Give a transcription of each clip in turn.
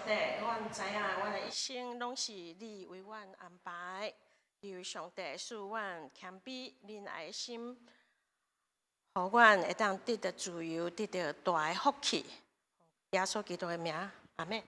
帝，阮知影，阮的一生拢是你为阮安排。求上帝赐阮谦卑仁爱的心，互阮会当得到自由，得到大的福气。耶稣基督的名，阿门。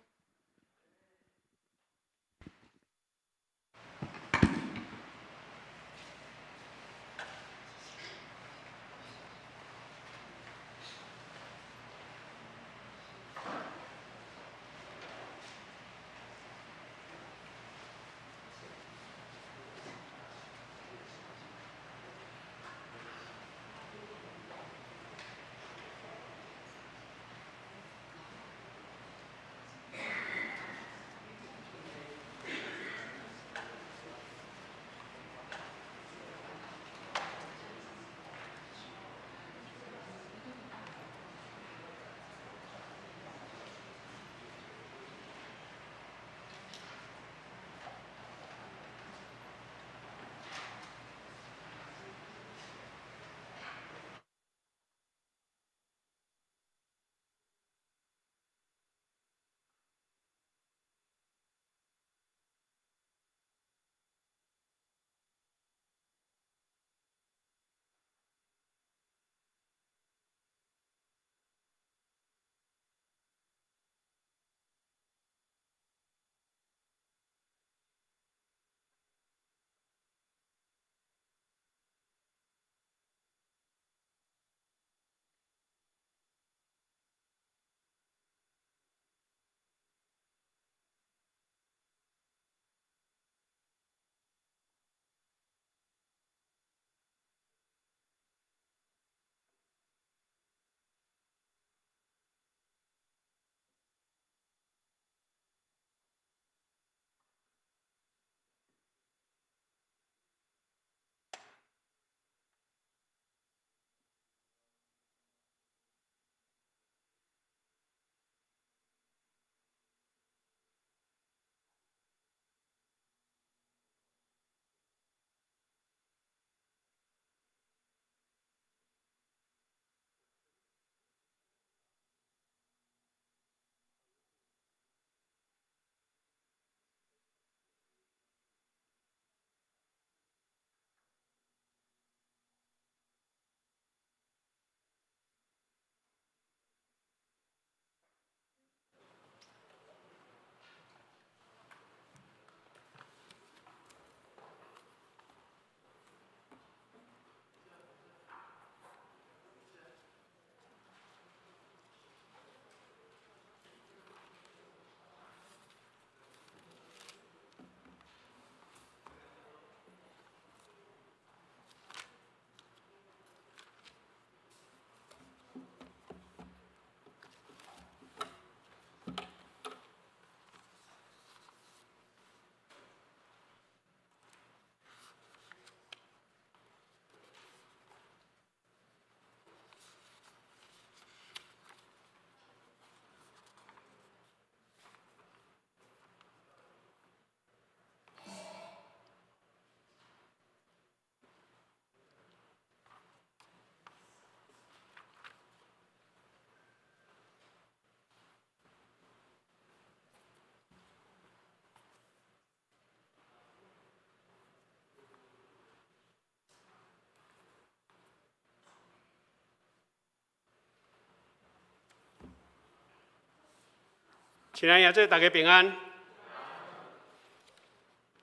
亲爱的做大家平安，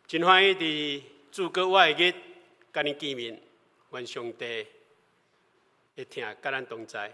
真欢喜伫主过我的日，甲你见面，愿上帝会听，甲咱同在。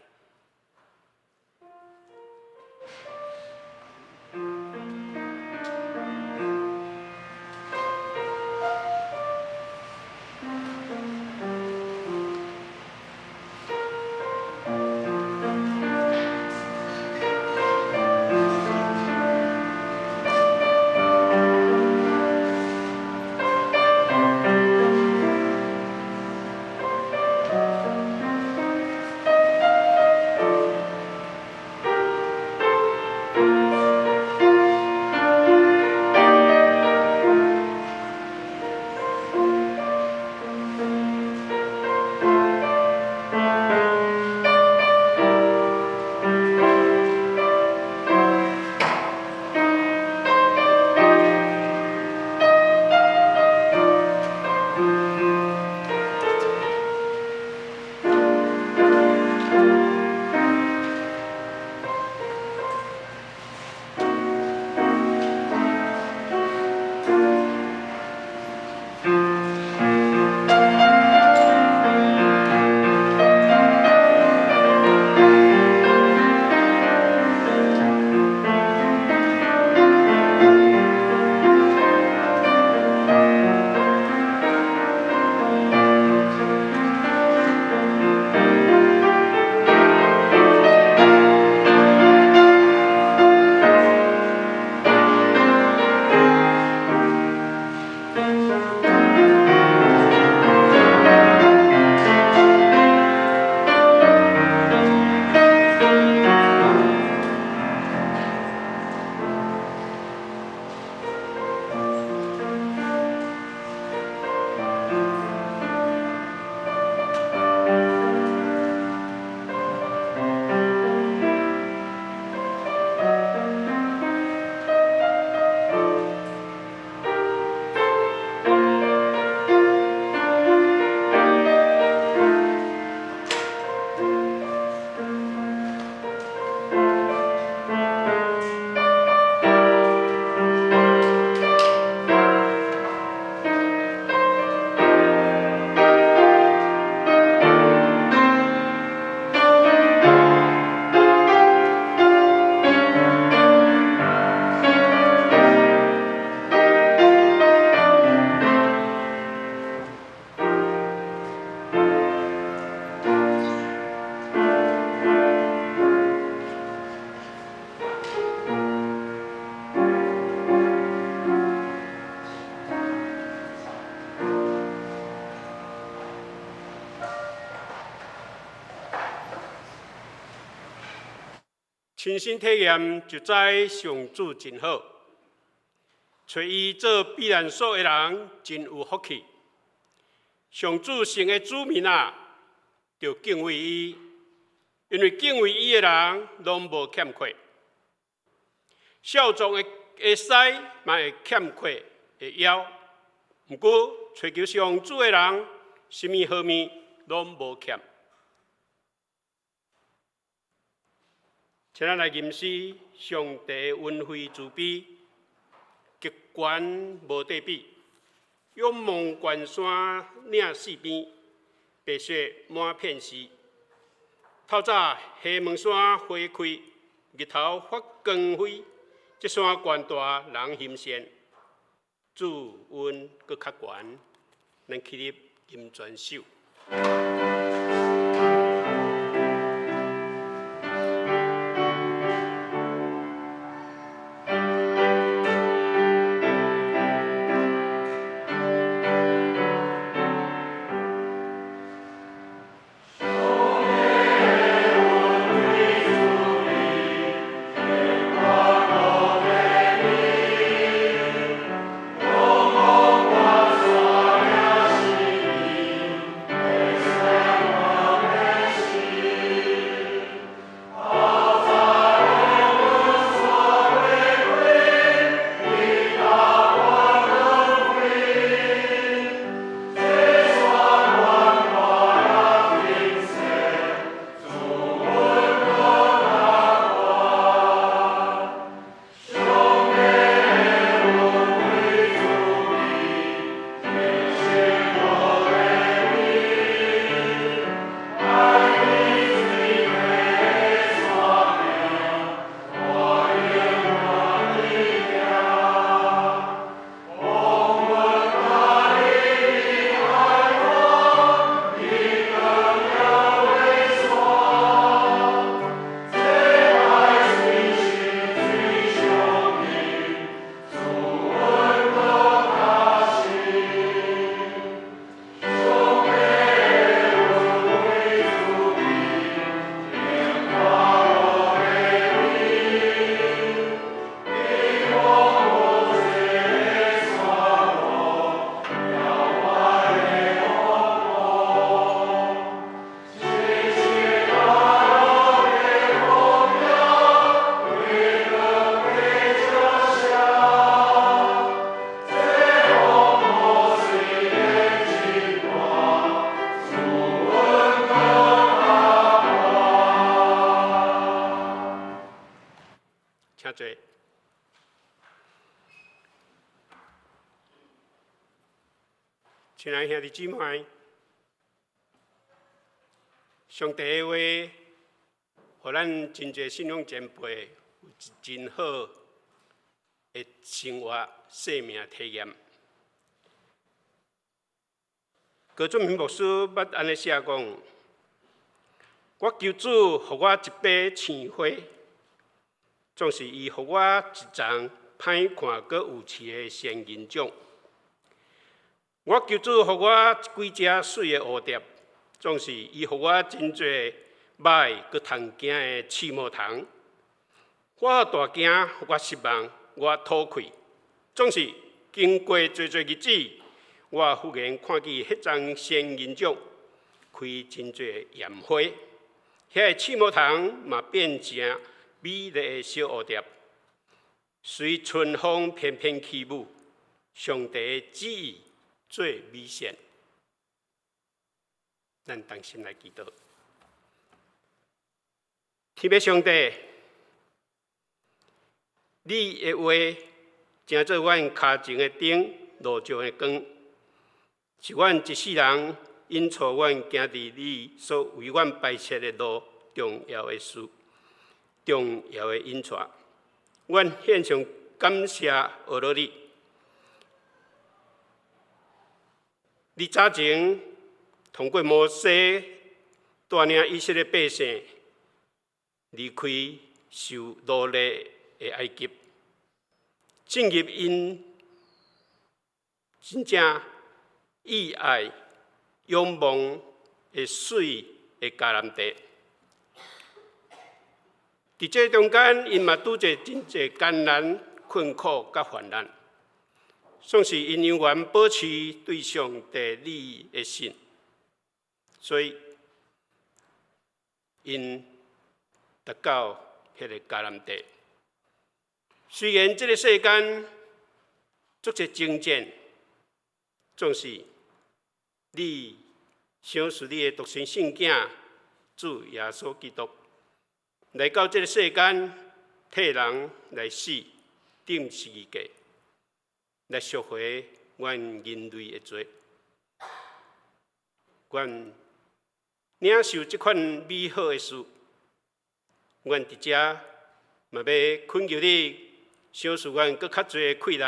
亲身体验就知上主真好，找伊做避难所的人真有福气。上主神的子民啊，就敬畏伊，因为敬畏伊的人拢无欠缺。少壮的师嘛会欠缺的腰，不过追求上主的人，什么好物拢无欠。请咱来吟诗上帝的恩惠慈悲，极悬无对比。仰望关山岭四边，白雪满片时。透早西门山花开，日头发光辉。这山悬大人欣羡，主恩搁较悬，咱起立吟全首。请坐。亲爱兄弟姊妹，上帝的话，互咱真侪信仰前辈有一真好的生活、生命体验。高俊明牧师捌安尼写讲：我求主，互我一把青花。总是伊予我一丛歹看阁有刺的仙人掌。我求主，予我几只水的蝴蝶。总是伊予我真侪歹阁通行的刺毛虫。我大惊，予我失望，我吐气。总是经过侪日子，我忽然看见迄丛仙人掌开真侪艳花，遐个刺毛虫嘛变成美丽的小蝴蝶，随春风翩翩起舞，上帝的旨意最美善。咱同心来祈祷，天父上帝，你的话正做阮脚前的灯，路上的光，是阮一世人引导阮行伫你所为阮摆设的路重要的事。重要的引带，阮献上感谢学罗你。你早前通过摩西带领以色列百姓离开受奴隶的埃及，进入因真正意爱、仰望的水的迦南地。伫这中间，因嘛拄着真侪艰难、困苦甲患难，总是因永远保持对上帝你的信，所以因达到迄个迦南地。虽然这个世间足侪征战，总是你想是你的独生圣囝主耶稣基督来到这个世间，替人来死，顶十字架，来赎回阮人类的罪。阮领受这款美好的事，阮伫遮嘛要恳求你，赏赐阮搁较侪的气力，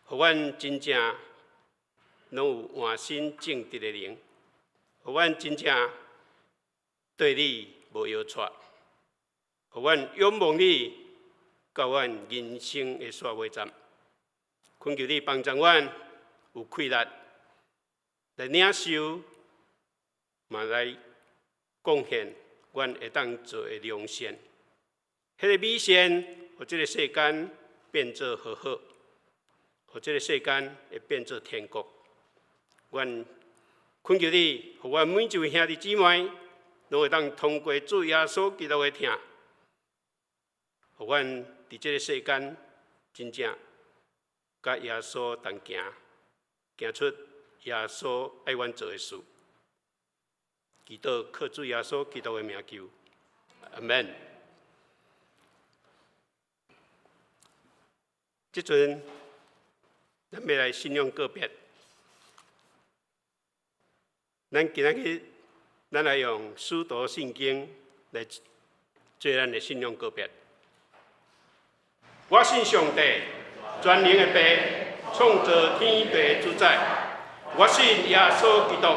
互阮真正拢有换心正直的灵，互阮真正对你无摇错，互阮仰望你，到阮人生的煞尾站。恳求你帮助阮有气力来领受，嘛来贡献阮会当做的良善。迄个美善，互这个世间变作和好，互这个世间会变作天国。阮恳求你，互阮每一位兄弟姊妹，拢会当通过主耶稣基督的听，互阮伫这个世间真正甲耶稣同行，行出耶稣爱阮做的事。祈祷靠主耶稣基督的名求，阿门。即阵，咱要来信仰告别。咱今仔日，咱来用使徒圣经来做咱的信仰告别。我信上帝，全能的父，创造天地的主宰。我信耶稣基督，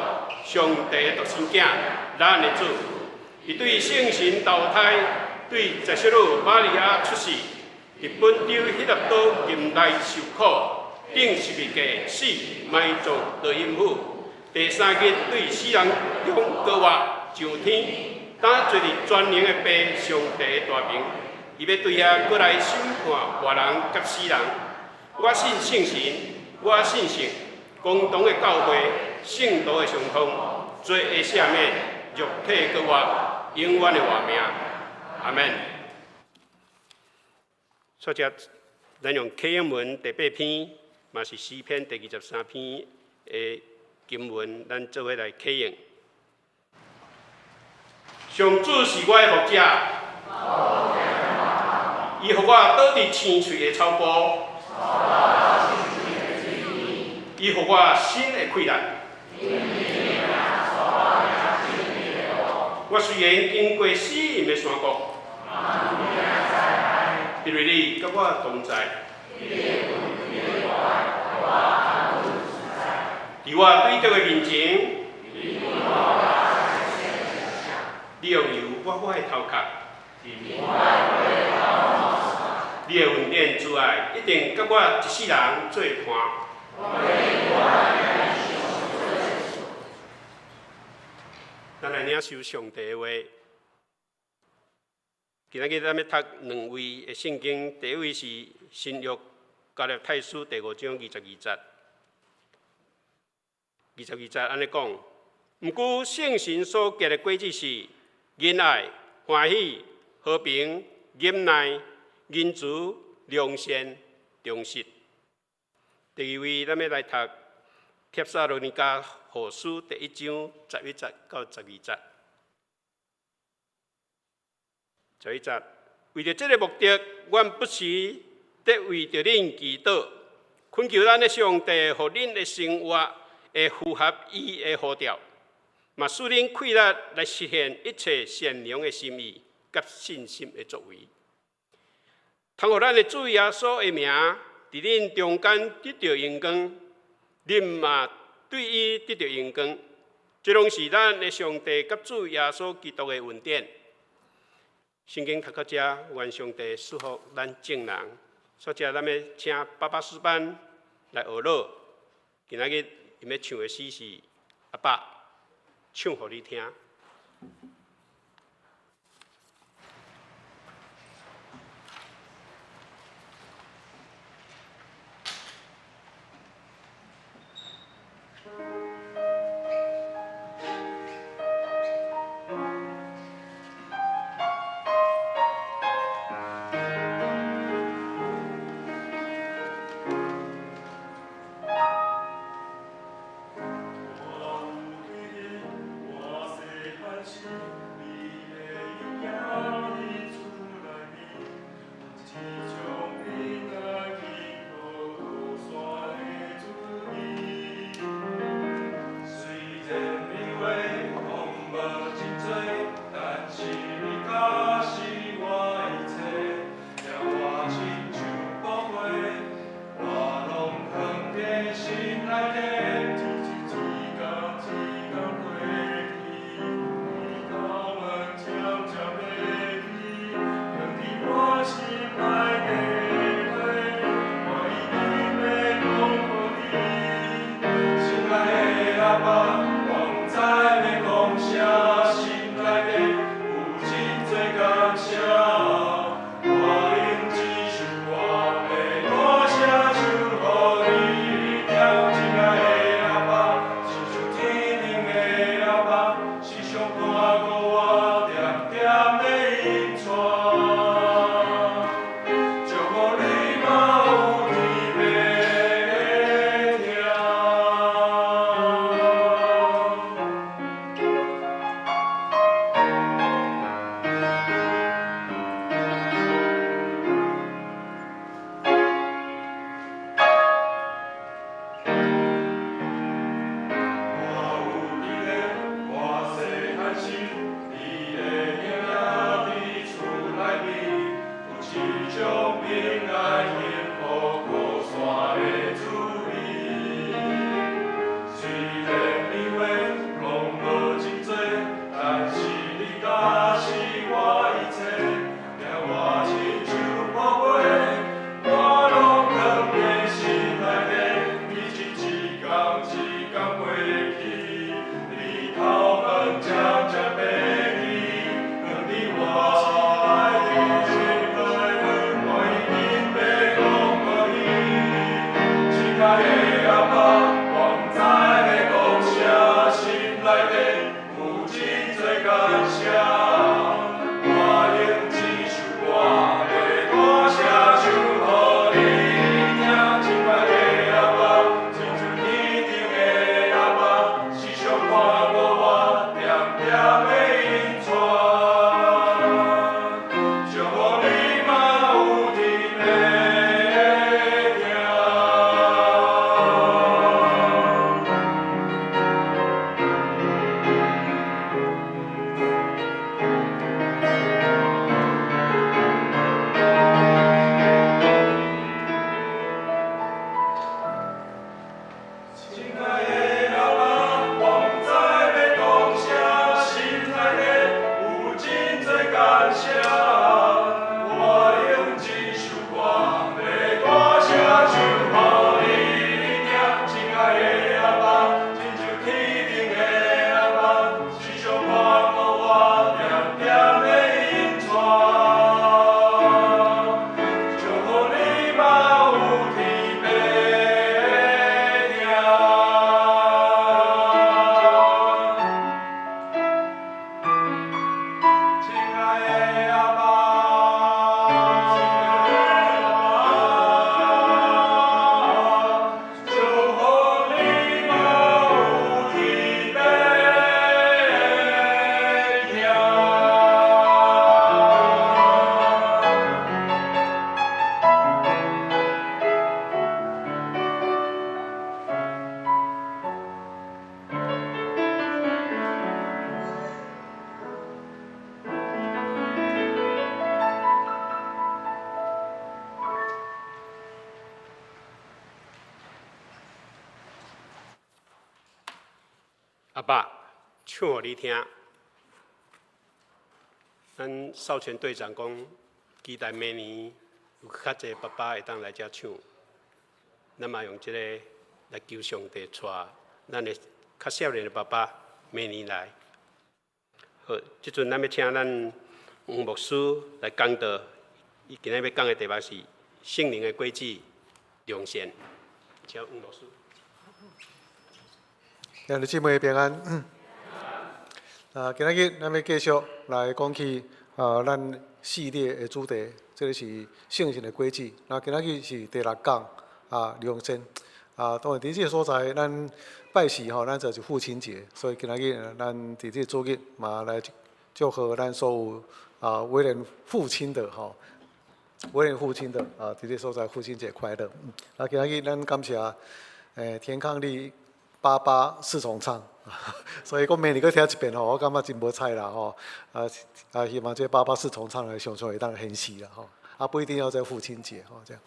上帝的独生囝，咱的主。伊对圣神投胎，对十色女玛利亚出世，伫本州希腊岛禁内受苦，顶十字架死，埋葬落阴府。第三日对死人中高活上天，当做伫全能的父上帝的大名，伊要对遐过来审判活人甲死人。我信圣神，我信神，共同的教会，圣道的相通，罪的赦免，肉体高活，永远的活命。阿门。接着，咱用启应文第8篇，嘛是诗篇第23篇的经文，咱做伙来启应。上主是我的牧者，伊互我倒伫青翠的草坡，伊互我新的气力。我虽然经过死荫的山谷，因为你甲我同在。伫我对着的面前，你用油抹我的头壳，你的恩典慈爱一定甲我一世人做伴。咱来领受上帝的话。今仔日咱要读2位的圣经，第一位是新约加略太书第5章22节。22节安尼讲：毋过圣神所结的果子是仁爱、欢喜、和平、忍耐、仁慈、良善、忠实。第二位，咱要来读帖撒罗尼迦后书第1章11节到12节。11节，为着这个目的，阮不时得为着恁祈祷，恳求咱的上帝，互恁的生活会符合伊的呼召，嘛使恁气力来实现一切善良的心意甲信心的作为，通互咱的主耶稣的名伫恁中间得到荣光，恁嘛对伊得到荣光，这拢是咱的上帝甲主耶稣基督的恩典。圣经读到这，愿上帝赐福咱众人。所以，咱要请爸爸诗班来学乐。今仔日因要唱的诗是阿爸唱互你听。阿爸唱互你听。咱少前队长讲，期待明年有较侪爸爸会当来遮唱，咱嘛用这个来求上帝带咱的较少年的爸爸明年来。好，即阵咱要请咱黄牧师来讲道，伊今日要讲的题目是圣灵的轨迹良善，请黄牧师。兄弟姊妹平安。今日咱要继续来讲起咱系列的主题，这个是圣性的轨迹。那今日是第6讲良善。当然伫这个所在，咱拜四咱就是父亲节，所以今日咱伫这个主日嘛来祝贺咱所有为人父亲的为人父亲的伫这个所在父亲节快乐。今日咱感谢田康利爸爸四重唱，所以我明年搁听一遍我感觉真无彩啦希望这爸爸四重唱来常常会当现实啦不一定要在父亲节这样。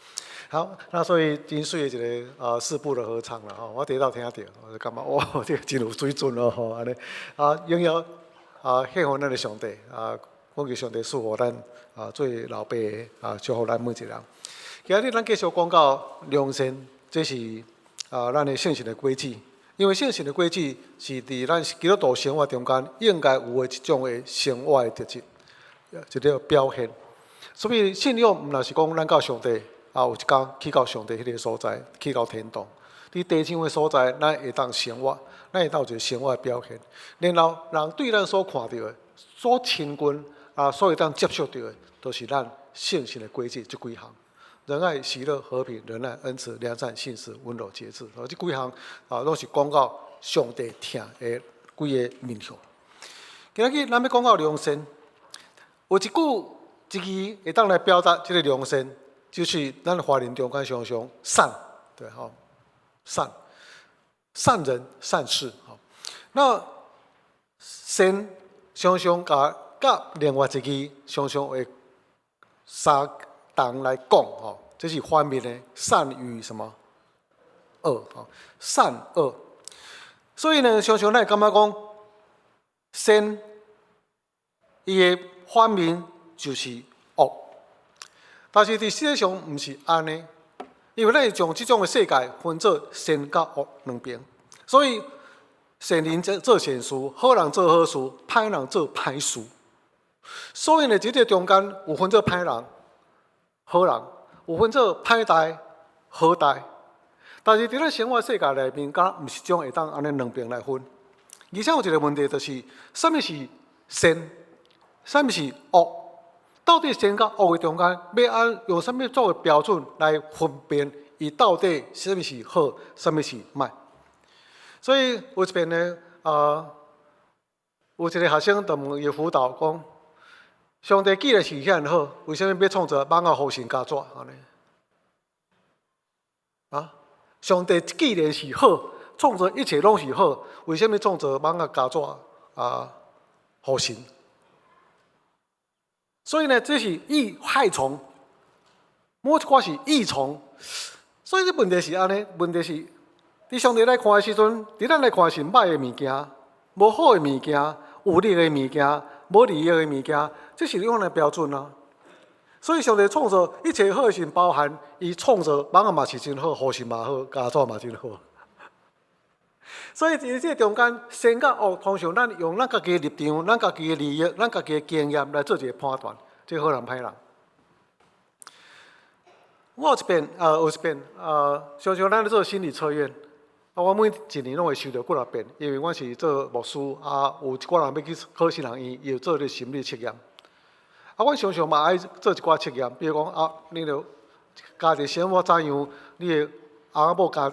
好，那所以真水的一个四部的合唱啦我第一道听到，我就感觉哇，这个真有水准咯安尼荣耀献给咱的上帝讲求上帝赐予咱做老爸的祝福咱每一个人。今日咱继续讲到良善，这是咱的圣性的轨迹。因为圣性的轨迹是伫咱基督徒生活中间应该有的一种的生活的特质，一个表现。所以信仰毋若是讲咱到上帝有一天去到上帝迄个所在，去到天堂。伫地上的所在，咱会当生活，咱会当有一个生活的表现。然后人对咱所看到的、所亲近所会当接触到的，都是咱圣性的轨迹这几项。仁爱、喜乐、和平、仁爱、恩慈、良善、信实、温柔、节制，这几项拢是讲到上帝听的几个面向。今日咱要讲到良善，有一句会当来表达这个良善，就是咱华人中间常常善，对善人善事那善常常甲另外一句常常会相同来讲这是反面的善与什么恶善恶。所以呢，常常咱会感觉讲善，伊的反面就是恶。但是伫世界上毋是安尼，因为咱会将即种的世界分做善甲恶两边。所以善人做善事，好人做好事，歹人做歹事。所以呢，即个中间有分做歹人、好人，有分做歹代、好代。但是伫咱生活世界内面，敢毋是种会当安尼两边来分。而且有一个问题就是，什么是善，什么是恶？到底善甲恶的中间，要用什么作为标准来分辨伊到底什么是好，什么是歹？所以有一遍呢，有一个学生就问伊辅导讲：上帝既然是遐好，为什么要创造蠓仔、虎、神、家蛇安尼？上帝既然是好，创造一切拢是好，为什么创造蠓仔、家蛇虎、神？所以呢，这是益害虫，某一寡是益虫。所以这问题是安尼，问题是，伫上帝来看的时阵，伫咱来看是歹的物件、无好的物件、有利的物件、无利益的物件，这是用来标准啊。所以上帝创造一切好的是包含伊创造蠓仔嘛是真好，虎神嘛好，家蛇嘛真好。所以伫这中间，善甲恶，通常咱用咱家己的立场、咱家己的利益、咱家己的经验来做一个判断，这好人歹人。我有一遍，常常咱咧做心理测验，我每一年拢会收到几啊遍，因为我是做牧师有一寡人要去考试人伊有做咧心理测验。我常常嘛爱做一寡测验，比如讲你著家己生活怎样，你的翁某家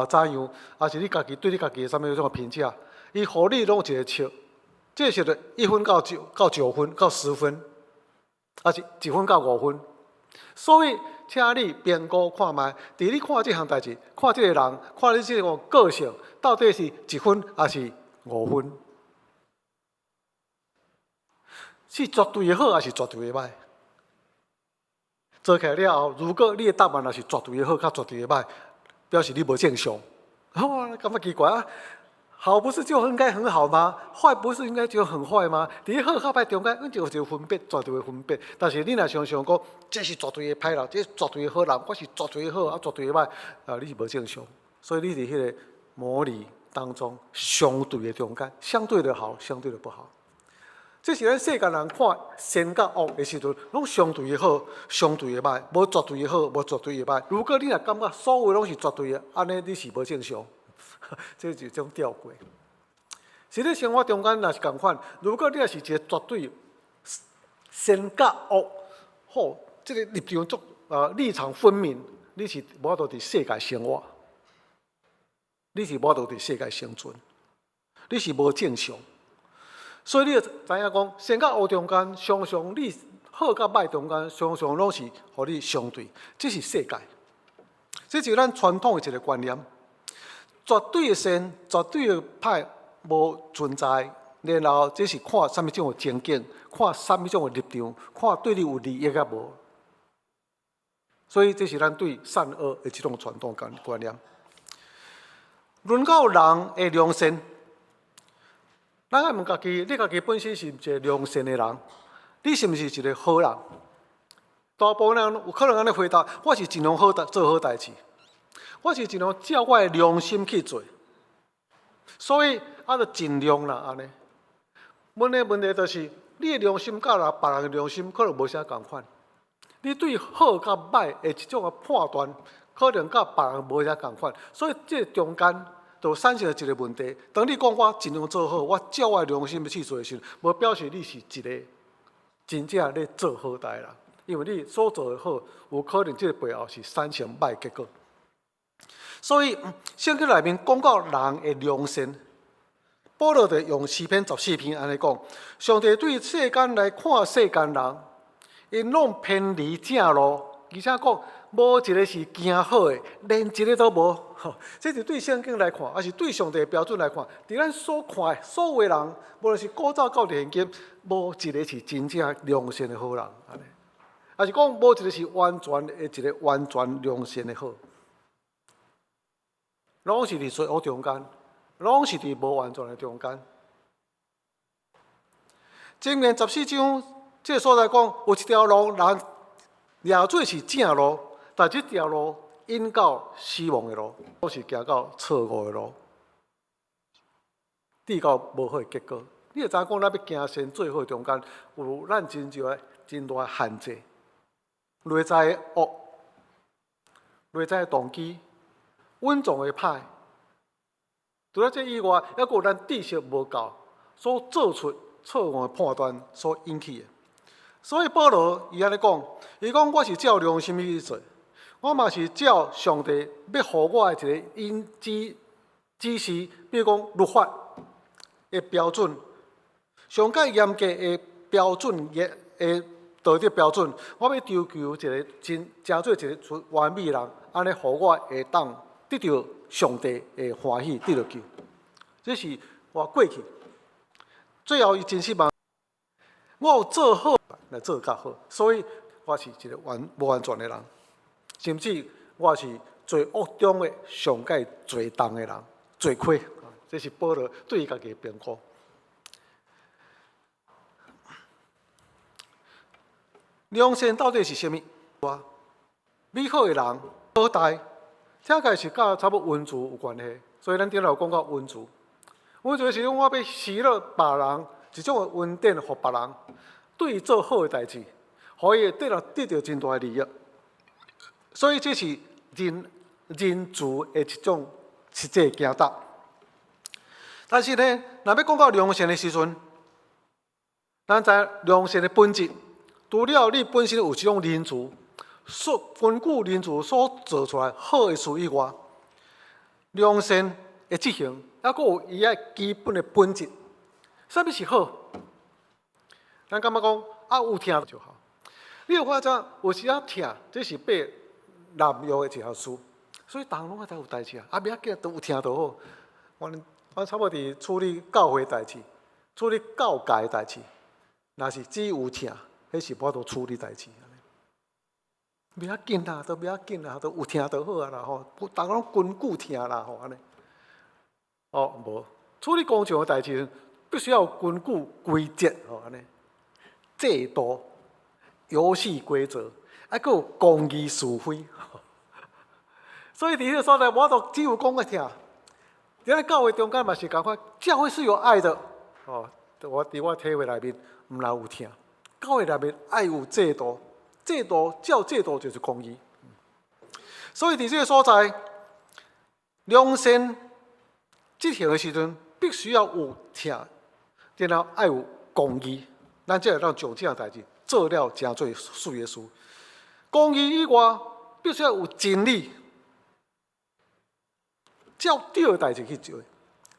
怎样，还是你家己对你家己什么种评价，伊互你拢有一个测，这是的1分到9分到10分，还是1分到5分。所以，请你评估看卖，伫你看这项代志，看这个人，看你这个个性，到底是1分还是5分？是绝对的好，还是绝对的歹？做起来了后，如果你的答案也是绝对的好，较绝对的歹，表示你无正常。感觉奇怪好不是就应该很好吗？坏不是应该就很坏吗？伫好甲歹中间，就有一个分别，绝对的分别。但是你若常常讲，这是绝对的歹人，这是绝对的好人，我是绝对的好，绝对的歹，你是无正常。所以你伫迄个模拟当中，相对的中间，相对的好，相对的不好。这是咱世间人看善甲恶的时阵，拢相对的好，相对的歹，无绝对的好，无绝对的歹。如果你若感觉所有拢是绝对的，安尼你是无正常。这就是一种吊诡。实际生活中间也是共款，如果你也是一个绝对善甲恶，好，这个立场立场分明，你是无法度伫世界生活，你是无法度伫世界生存，你是无正常。所以你就知影讲，善甲恶中间，常常你好甲歹中间，常常拢是互你相对，这是世界。这就是咱传统的一个观念。绝对的善、绝对的歹无存在，然后这是看什么种的情景，看什么种的立场，看对你有利益啊无。所以这是咱对善恶的这种传统观念。论到人的良善，咱爱问家己，你家己本身是一个良善的人，你是毋是一个好人？大部分人有可能安尼回答：我是尽量做好代志。我是尽量照我的良心去做，所以就尽量啦安尼。问题就是，你的良心甲别人的良心可能无啥共款。你对好甲歹的一种的判断，可能甲别人无啥共款。所以这中间就产生了一个问题。当你讲我尽量做好，我照我的良心去做的时候，无表示你是一个真正咧做好代人，因为你所做的好，有可能这个背后是产生歹结果。所以，圣经内面讲到人的良善，保罗就用诗篇14篇安尼讲：上帝对世间来看世间人，因拢偏离正路，而且讲无一个是行好的，连一个都无。这是对圣经来看，还是对上帝的标准来看，伫咱所看的所有的人，无论是古早到现今，无一个是真正良善的好人，安尼，还是讲无一个是完全的一个完全良善的好。拢是伫罪恶中间，拢是伫无完全的中间。箴言14章这个所在讲，有一条路人也做是正路，但这条路引到死亡的路，都是行到错误的路，递到无好的结果。你会知影讲，咱要行善做好中间，有咱真大的限制，内在的恶，内在的动机。稳重的歹，除了这以外，还有咱知识无够，所做出错误的判断所引起的。所以保罗伊安尼讲，伊讲我是照良心去做，我嘛是照上帝要予我的一个指示，比如讲律法的标准，上较严格的标准的道德标准，我要追求一个真做一个完美人，安尼予我会当得到上帝的欢喜，得到救。这是我过去最后伊真希望我有做好来做较好，所以我是一个无完全的人，甚至我是罪恶中的上界最重的人，罪亏。这是保罗对伊家己的评估。良善到底是啥物？美好的人，好待。这个是甲差不多温主有关系，所以咱顶头讲到温主。温主的时阵，我要喜乐别人，一种的恩典予别人，对伊做好的代志，互伊得到真大的利益。所以这是人主的一种实际的行道。但是呢，若要讲到良善的时阵，咱知良善的本质，除了你本身有这种人主。根据人主所做出来好的事以外，良善的执行，还佫有伊个基本的本质。啥物是好？咱感觉讲有听就好。你有看怎？有时听，这是被滥用的一项事，所以人拢才有代志啊。不要紧，都有听就好。我差不多伫处理教会代志，处理教界的代志，若是只有听，迄是无法度处理代志。不要紧啦，都不要紧啦，都有听就好啊啦吼，逐个拢根据听啦吼安尼。无，处理公众的代志，必须要根据规则安尼制度、游戏规则，还佫有公义是非。所以伫迄个所在，我都只有讲个听。伫咧教会中间嘛是共款，教会是有爱的。我伫我体会内面，毋然有听。教会内面爱有制度，制度就是公义。所以伫这个所在，良善执行的时阵，必须要有听，然后爱有公义，咱才会当将这样代志做了真做水的事。公义以外，必须要有真理。照对的代志去做，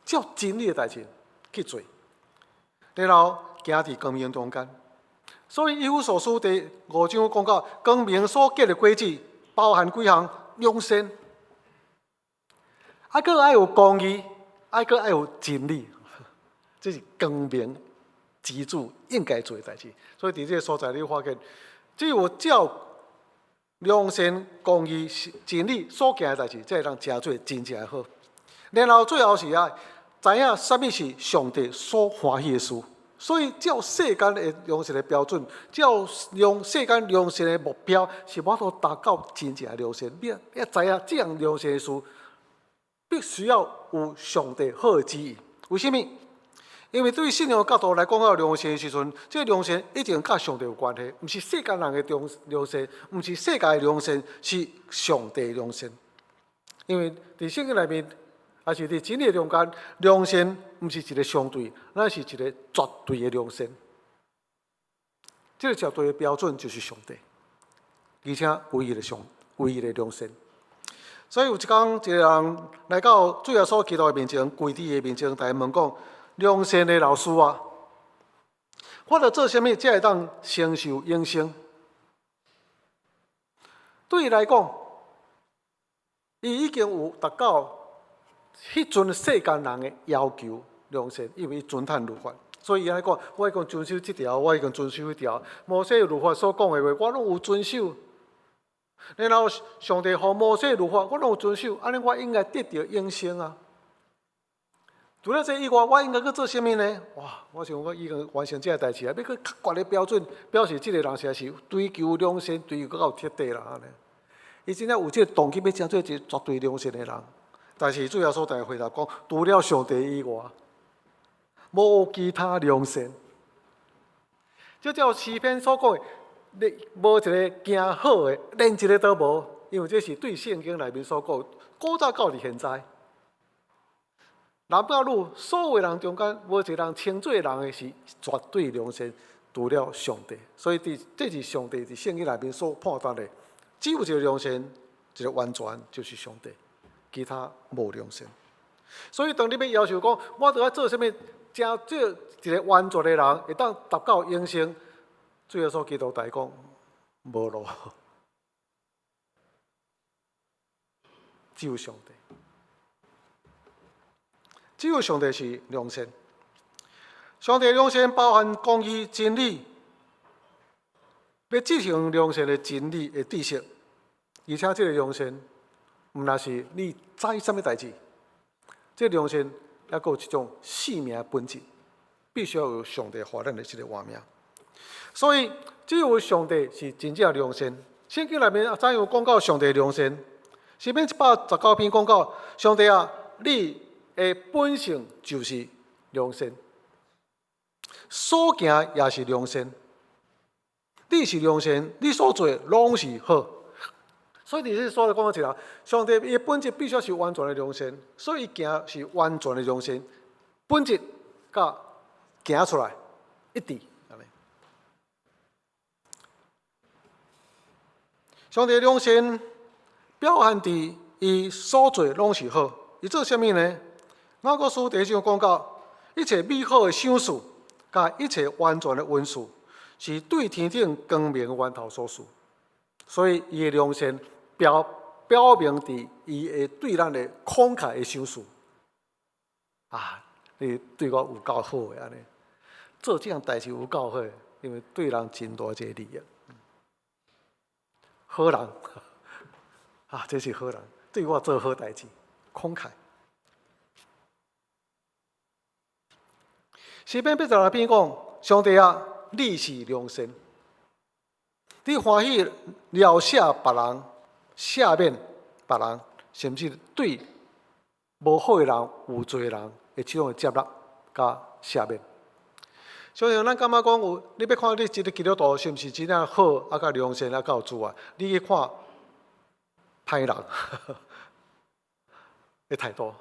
照真理的代志去做，然后行伫光明中间。所以《以弗所书》第5章讲到，光明所结的果子包含几项：良善，还佫爱有公义，还佫爱有真理。这是光明之主应该做的代志。所以伫这个所在，你发现只有照良善、公义、真理所行的代志，才会当真做真正好。然后最后是知影什么是上帝所欢喜的事。所以照世间的良善的标准，照世间良善的目标，是我所达到真正的良善。你要知影这样良善的事，必须要有上帝好的旨意。为什么？因为对信仰的角度来讲到良善的时阵，这个良善一定甲上帝有关系，毋是世间人的良善，毋是世界的良善，是上帝的良善。因为伫圣经内面，还是伫真理中间，良善毋是一个相对，那是一个绝对的良善。这个绝对的标准就是上帝，而且唯一的良善。所以有一天，一个人来到主耶稣基督的面前，跪伫伊面前，大家问讲：良善的老师啊，我着做啥物才会当承受永生？对伊来讲，伊已经有达到迄阵世间人的要求良善，因为伊遵探律法，所以伊安尼讲：我已经遵守这条，我已经遵守迄条。摩西律法所讲的话，我拢有遵守。然后上帝予摩西律法，我拢有遵守，安尼我应该得到永生啊！除了这以外，我应该去做啥物呢？哇！我想我已经完成这个代志啊！要去较高的标准，表示这个人实在是追求良善，追求到彻底啦！安尼，伊真正有这个动机要成做一个绝对良善的人。但是主要所在回答讲，除了上帝以外，无其他良善。这叫诗篇所讲的。你无一个行好的，连一个都无，因为这是对圣经内面所讲，古早到现在，南北路所有人中间，无一个人称做人的是绝对良善，除了上帝。所以这是上帝伫圣经内面所判断的，只有一个良善，一个完全就是上帝，其他无良善。所以当你要求讲，我着要做啥物，真做一个完全的人，会当达到永生。主耶稣基督大讲，无路，只有上帝，只有上帝是良善。上帝良善包含公义、真理，要执行良善的真理的知识，而且这个良善，毋但是你知什么代志，这个良善还有一种生命的本质，必须要有上帝给咱的这个活命。所以，只有上帝是真正良善。圣经内面怎样讲到上帝良善？诗篇119篇讲到，上帝啊，你的本性就是良善，所行也是良善。你是良善，你所做拢是好。所以伫这所在讲起来，上帝的本质必须是完全的良善，所以伊行是完全的良善，本质甲行出来一致。上帝良善表现伫伊所做拢是好，伊做啥物呢？雅各书第1章讲到，一切美好的想事，甲一切完全的恩赐，是对天顶光明的源头所属。所以伊的良善表明伫伊的对咱的慷慨的想事。啊，你对我有够好的安尼，做这样代志有够好，因为对人真大一个利益。好人啊，这是好人，对我做好代志，慷慨。诗篇82篇讲，上帝啊，你是良善，你欢喜饶赦别人、赦免别人，甚至对无好的人、有罪的人，会这种接纳甲赦免。所以咱感觉讲有，你要看你一个基督徒是毋是真正好，啊，甲良善，啊，甲有主啊？你去看歹人的态度，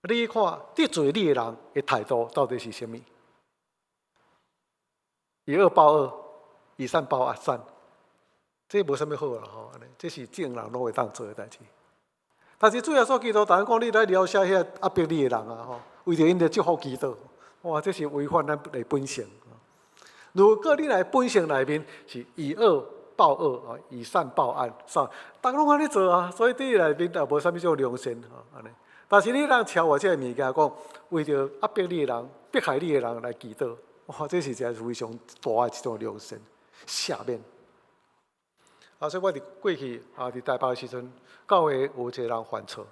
你去看得罪你的人的态度到底是啥物？以恶报恶，以善报善，这无啥物好啦吼，安尼，这是正人拢会当做的代志。但是主耶稣基督，当讲你来了解遐压迫你的人啊，吼，为着因的祝福基督，哇，这是违反咱的本性。如果你来本性内面是以恶报恶啊，以善报善，大家拢安尼做啊，所以你内面也无啥物种良善啊，安尼。但是你让超越这个物件，讲为着压迫你的人、迫害你的人来祈祷，哇，这是一个非常大的一种良善、赦免。啊，所以我伫过去啊，伫台北的时阵，教会有一个人犯错，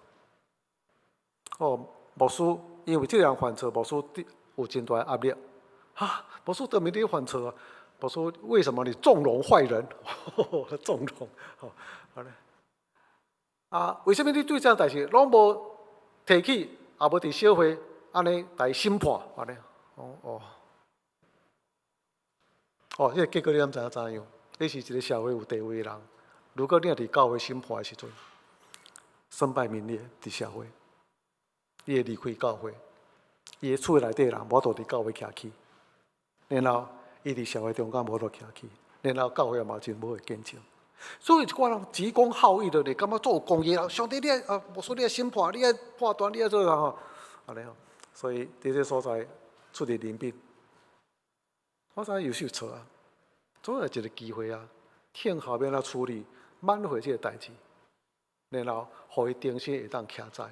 哦，牧师因为这个人犯错，牧师有真大的压力。啊，牧师得明你犯错啊！牧师为什么你纵容坏人？纵容，好咧。啊，为什么你对这样代志拢无提起，也无伫小会安尼来审判安尼？这个结果你敢知影怎样？你是一个社会有地位的人，如果你也伫教会审判的时阵，身败名裂伫社会，你会离开教会，伊的厝内底人无都伫教会徛起。然后，伊伫社会中间无落徛起，然后教会也嘛真无会见证。所以一寡人急公好义的，你感觉做公义人，上帝你爱无说你爱审判，你爱判断，你爱做啥吼？安尼吼，所以伫这所在出伫人品，我知有受错啊，总有一个机会啊，听后面来处理挽回这个代志，然后互伊定心会当徛在，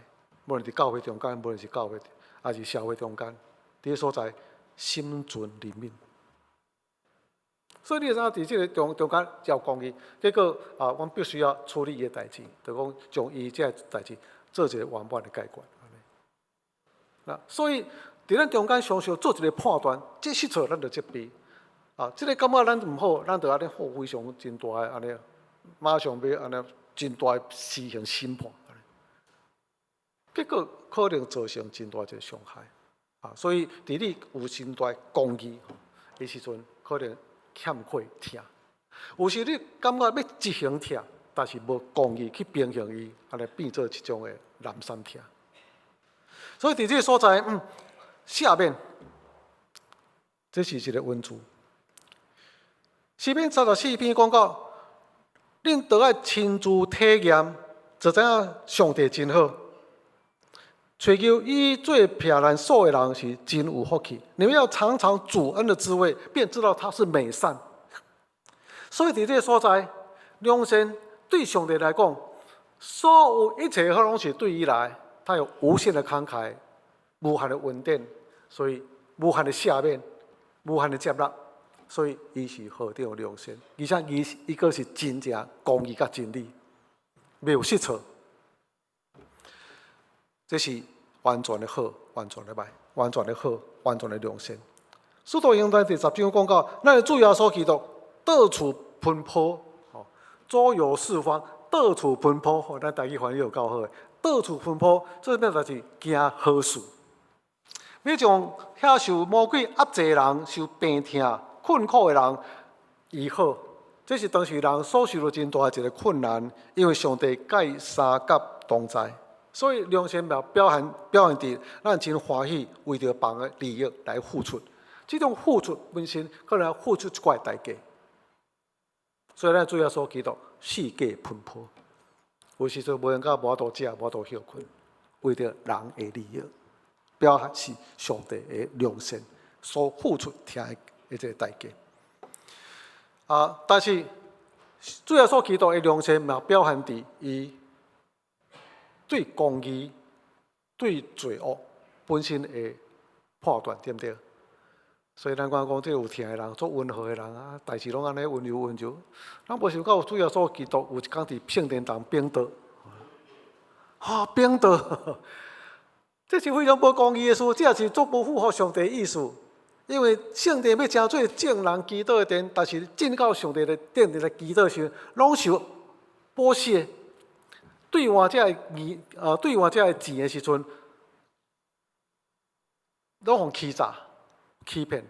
无论伫教会中间，无论是教会还是社会中间，伫这所在。心存怜悯，所以你知影伫这个中间要公义，结果啊，我们必须要处理伊个代志，就讲将伊这代志做一个完满的解决。那所以伫咱中间常常做一个判断，这失错咱就责备啊，这个感觉咱唔好，咱就安尼好非常真大的安尼，马上要安尼真大施行审判，结果可能造成真大一个伤害。啊，所以伫你有真大公义的时阵，可能欠缺听；有时你感觉要执行听，但是无公义去平衡伊，安尼变做一种的懒散听。所以伫这个所在，下面这是一个温主。诗篇34篇讲到，恁都爱亲自体验，就知影上帝真好。追求以最撇难受的人是真有福气。你们要尝尝主恩的滋味，便知道他是美善。所以伫这个所在，良善对上帝来讲，所有一切拢是对伊来，他有无限的慷慨，无限的稳定，所以无限的赦免，无限的接纳，所以伊是何等良善，而且伊个是真正公义甲真理，没有失错。这是完全的好，完全的歹，完全的好，完全的良善。使徒行传第10章讲到，咱的主耶稣基督到处奔波，左右四方，到处奔波。咱台语翻译有够好的，到处奔波，做咩代志？行好事。要将遐受魔鬼压制的人、受病痛、困苦的人医好。这是当时人所受到真大的一个困难，因为上帝介三甲同在。所以良善表现伫咱真欢喜，为着别人的利益来付出。这种付出本身可能要付出一寡代价。所以咱主要所基督世界奔波，有时阵无人甲无多食，无多休困，为着人的利益，表现是上帝的良善所付出听的一个代价。但是主要所基督的良善嘛，表现伫伊对公义、对罪恶本身的判断，对不对？所以咱讲这有听的人，做温和的人啊，代志拢安尼温柔温柔。咱无想到主要所基督有一天伫圣殿堂冰刀，冰刀，这是非常无公义的事，这也是足无符合上帝的意思。因为圣殿要成做众人祈祷的殿，但是进到上帝的殿里来祈祷时，拢受剥削。兑换这兑换这钱的时阵，拢互欺诈、欺骗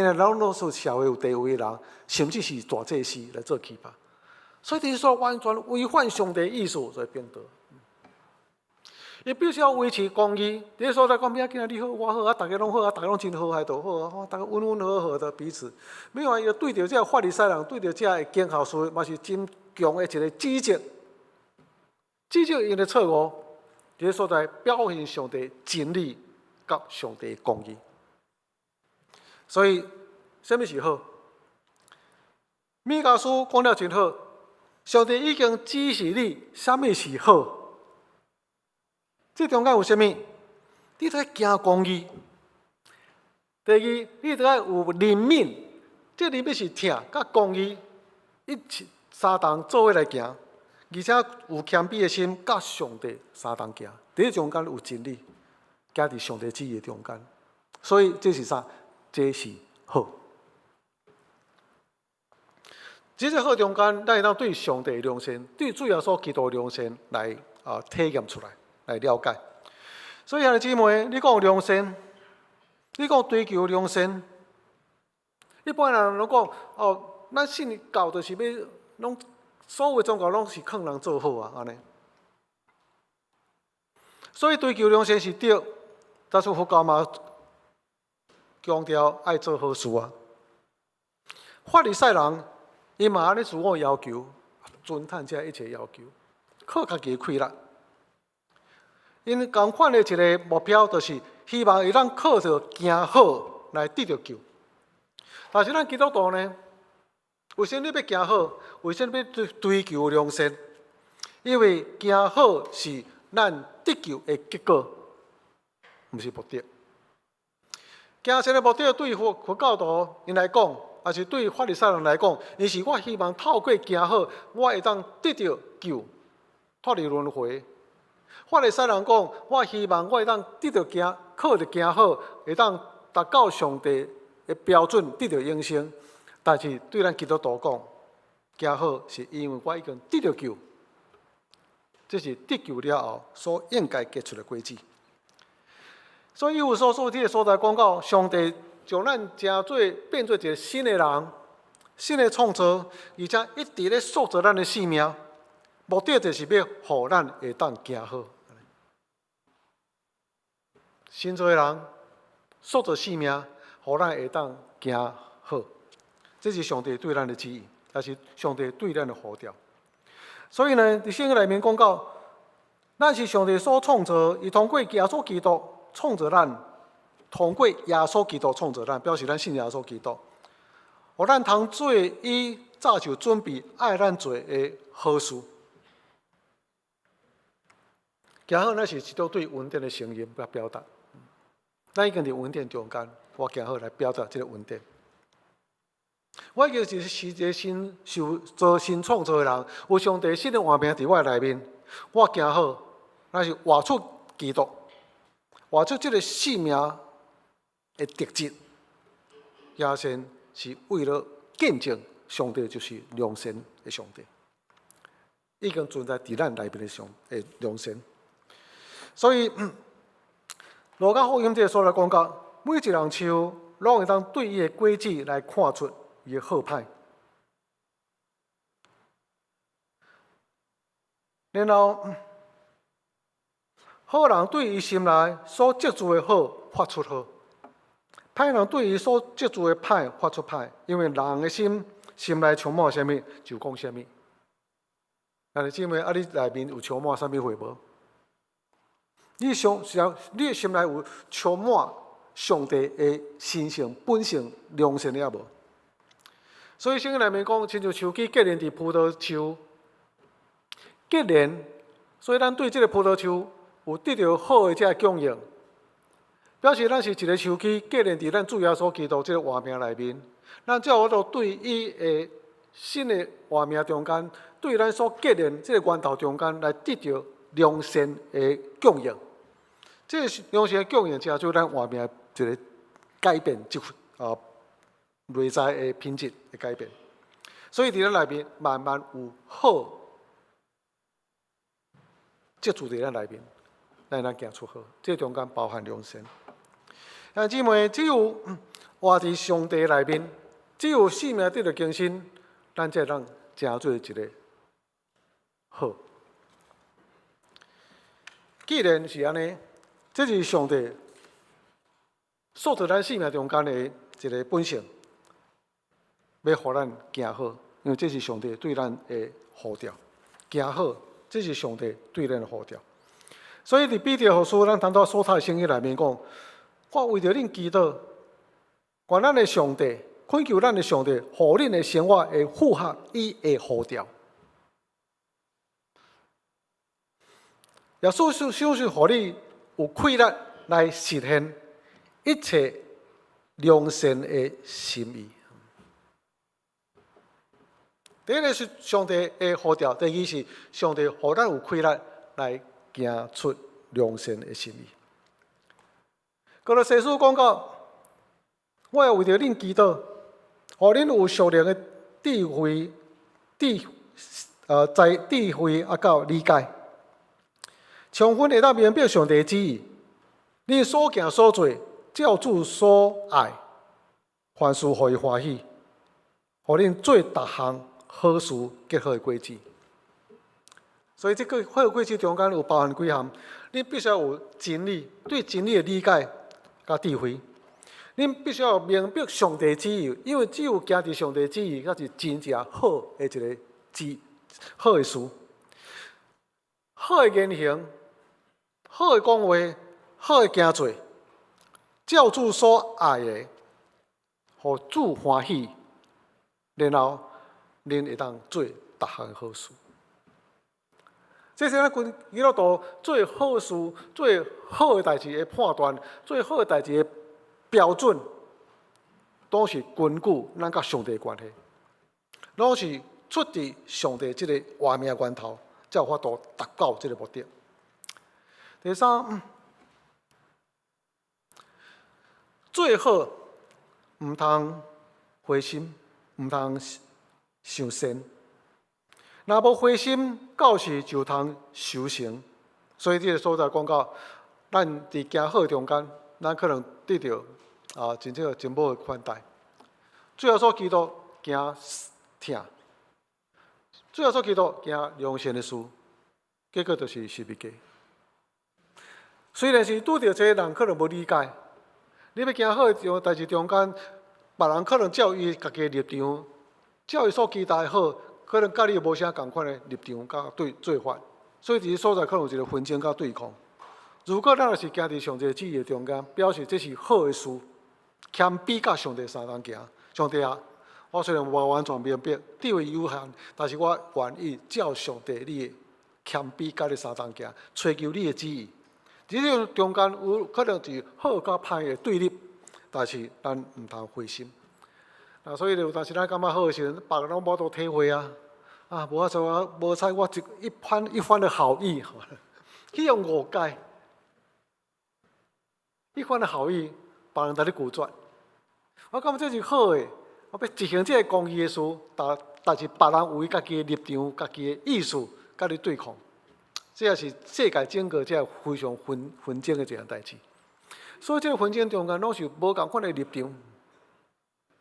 的人都是社会有地位的人，甚至是大祭司来做欺骗。所以这是说完全违反上帝意思在变道。伊必须要维持公义，这所在讲不要紧啊，你好我好啊，大家拢好啊，大家拢真好，还都好啊，大家温温和和的彼此。没有啊，伊对着这法利赛人，对着这经校士，嘛是真强的一个指责，指责因的错误，这所在表现上帝真理甲上帝公义。所以，什么是好？米迦书讲了真好，上帝已经指示你什么是好。这中间有啥物？你得行公义。第二，你得有怜悯。这怜悯是疼甲公义一起相同做伙来行，而且有谦卑的心，甲上帝相同行。这中间有真理，行伫上帝旨意的中间。所以这是啥？这是好。这个好中间，咱会当对上帝的良善，对主耶稣基督的良善来体验出来。来了解，所以兄弟姊妹，你讲良善，你讲追求良善，一般人拢讲咱信教就是要拢所有宗教拢是劝人做好啊，安尼。所以追求良善是对，但是佛教嘛强调爱做好事啊。法利赛人伊嘛安尼自我要求，遵探这一切要求，靠家己的气力。因同款的一个目标，就是希望伊咱靠着行好来得到救。但是咱基督徒呢，为什么要行好？为什么要追求良善？因为行好是咱得救的结果，不是目的。行善的目的对佛教徒因来讲，也是对法利赛人来讲，伊是我希望透过行好，我会当得到救，脱离轮回。法利赛人讲，我希望我会当得到靠着行好，会当达到上帝的标准，得到永生。但是对咱基督徒讲，行好是因为我已经得到救，这是得救了后所应该结出的果子。所以有所这个所在讲到，上帝将咱成做变做一个新的人，新的创造，而且一直咧塑造咱的生命。目的就是要互咱会当行好。新造的人塑造生命，互咱会当行好，这是上帝对咱的旨意，也是上帝对咱的呼召。所以呢，伫圣经内面讲到，咱是上帝所创造，伊通过耶稣基督创造咱，通过耶稣基督创造咱，表示咱信耶稣基督，互咱通做伊早就准备爱咱做的好事。行好，那是一种对稳定的声音来表达。咱已经伫稳定中间，我行好来表达这个稳定。我已经是一个做新创造的人，有上帝新的画面伫我内面。我行好，那是活出基督，活出这个生命的特质。行善是为了见证上帝就是良善的上帝，已经存在伫咱内面的良善。所以，路加福音这个所来讲到，每一人树拢会当对伊的果子来看出伊的好歹。然后，好人对伊心内所积聚的好发出好，歹人对伊所积聚的歹发出歹，因为人的心内充满什么，就讲什么。兄弟姊妹，你内面有充满什么货无？你的心内有充满上帝的神性、本性、良善了无？所以圣经内面讲，亲像树枝结连伫葡萄树结连，所以咱对这个葡萄树有得到好的这个供应，表示咱是一个树枝结连伫咱主耶稣基督这个活命内面。咱才有法度对伊的新的活命中间，对咱所结连这个源头中间来得到良善的供应。这个良善的供应，才做咱活命一个改变内在的品质的改变。所以伫咱内面慢慢有好，接住伫咱内面，咱能行出好。这中间包含良善。但姊妹，只有活伫上帝内面，只有生命得到更新，咱才能成做一个好。既然是安尼，这是上帝塑造咱生命中间的一个本性，要互咱行好，因为这是上帝对咱的呼召。行好，这是上帝对咱的呼召。所以伫彼得后书，咱谈到所读圣经内面讲，我为着恁祈祷，愿咱的上帝恳求咱的上帝，互恁的生活会符合伊的呼召。耶稣相信，互你有气力来实现一切良善的心意。第一个是上帝的呼召，第二是上帝互咱有气力来行出良善的心意。哥罗西书讲到，我要为着恁祈祷，互恁有属灵的智慧、在智慧到理解。充分会当明白上帝的旨意，你所行所做，照主所爱，凡事互伊欢喜，互恁做逐项好事结好的果子。所以这个好的果子中间有包含几项，你必须要有真理，对真理的理解甲智慧。你必须要明白上帝的旨意，因为只有行伫上帝的旨意，才是真正好的一个好的事，好的言行。好的讲话，好的行做，照主所爱的，互主欢喜，然后恁会当做逐项好事。这是咱基督徒做好事、做好的代志的判断，做好的代志的标准，都是根据咱甲上帝的关系，拢是出自上帝这个活命源头，才有法度达到这个目的。第三，最好唔通灰心，唔通想善。若无灰心，到时就通修成。所以这个所在讲到，咱伫行好中间，咱可能得到真正真好的款待。最后所祈祷行疼，最后所祈祷行良善的事，结果就是失败。虽然是拄到这个人可能无理解，你要行好的代志中间，别人可能照伊家己的立场，照伊所期待好，可能甲你无啥共款的立场甲做法，所以伫所在可能有一个纷争甲对抗。如果咱若是行伫上帝旨意中间，表示这是好的事，谦卑甲上帝相同行。上帝啊，我虽然无完全明白，智慧有限，但是我愿意照上帝你的谦卑甲你相同行，追求你的旨意。这种中间有可能是好甲歹的对立，但是咱唔通灰心。所以有当时咱感觉好的时阵，别人拢无多体会啊，无法做无采我一番的好意，去用误解，一番的好意，别人在你拒绝。我感觉这是好的，我要执行这个公义的事，但是别人有伊家己的立场、家己的意思，甲你对抗。这也是世界整个这非常纷争的一件代志，所以这个纷争中间拢是无共款的立场。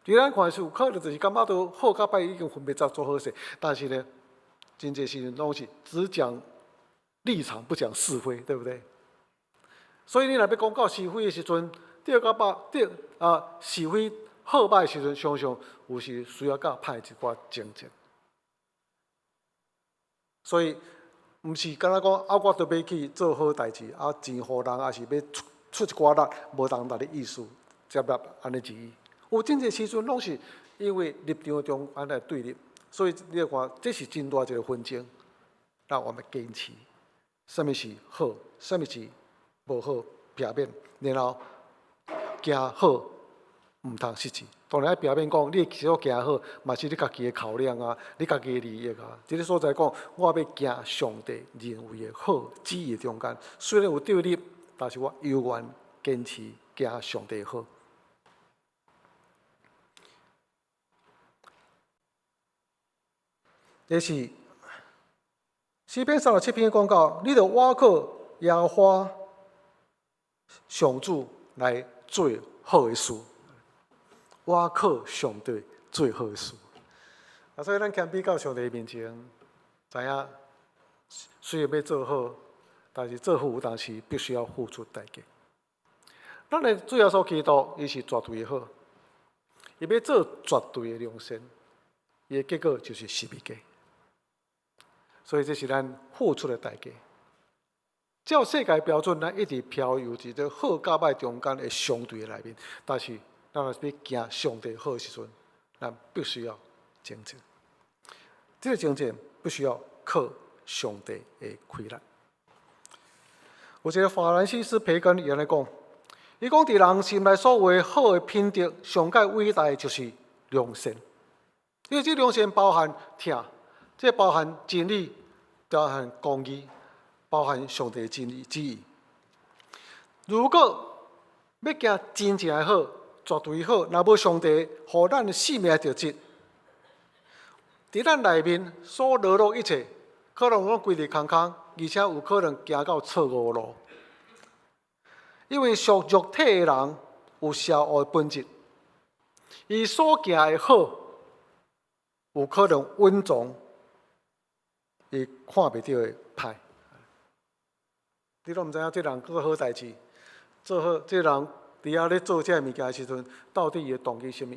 伫咱看是可能就是感觉到好甲歹已经分别做好势，但是呢，真侪时阵拢是只讲立场不讲是非，对不对？所以你若要讲到是非的时阵，对是非好歹的时阵，常常有时需要甲歹一寡争执。所以。毋是敢若讲我都要去做好代志，钱互人，也是要出一寡力，无人力的意思，接纳安尼之意。有真侪时阵拢是因为立场中安尼对立，所以你看，这是真大一个纷争。那我们坚持，什么是好，什么是无好，避免，然后行好，毋通失志。当然，避免讲你所行好，嘛是你家己的考量啊，你家己的利益啊。这个所在讲，我要行上帝认为的好旨意中间，虽然有对立，但是我犹原坚持行上帝的好。这是诗篇37篇讲到，你着倚靠耶和华上主来做好的事，倚靠上帝做好的事。所以咱谦卑到上帝面前，知影虽然要做好，但是做好有当时必须要付出代价。咱的主耶稣基督，伊是绝对的好，伊要做绝对的良善，伊的结果就是十字架。所以这是咱付出的代价。照世界标准，咱一直漂游伫这好甲歹中间的相对的内面，但是咱若要行上帝好的时阵，咱必须要精进。这个精进必须要靠上帝的开力。有一个法兰西斯培根伊安尼讲，伊讲伫人心内所有好的品德，上界伟大的就是良善。因为这良善包含疼，这包含真理，包含公义，包含上帝的真理旨意。如果要行真正的好，绝对好，若无上帝互咱的性命着质，伫咱内面所落入一切，可能拢规日空空，而且有可能行到错误路。因为属肉体的人有邪恶的本质，伊所行的好，有可能稳重，伊看袂到的歹。你都毋知影这人做好代志，做好这人伫遐咧做这物件的时阵，到底伊的动机是啥物？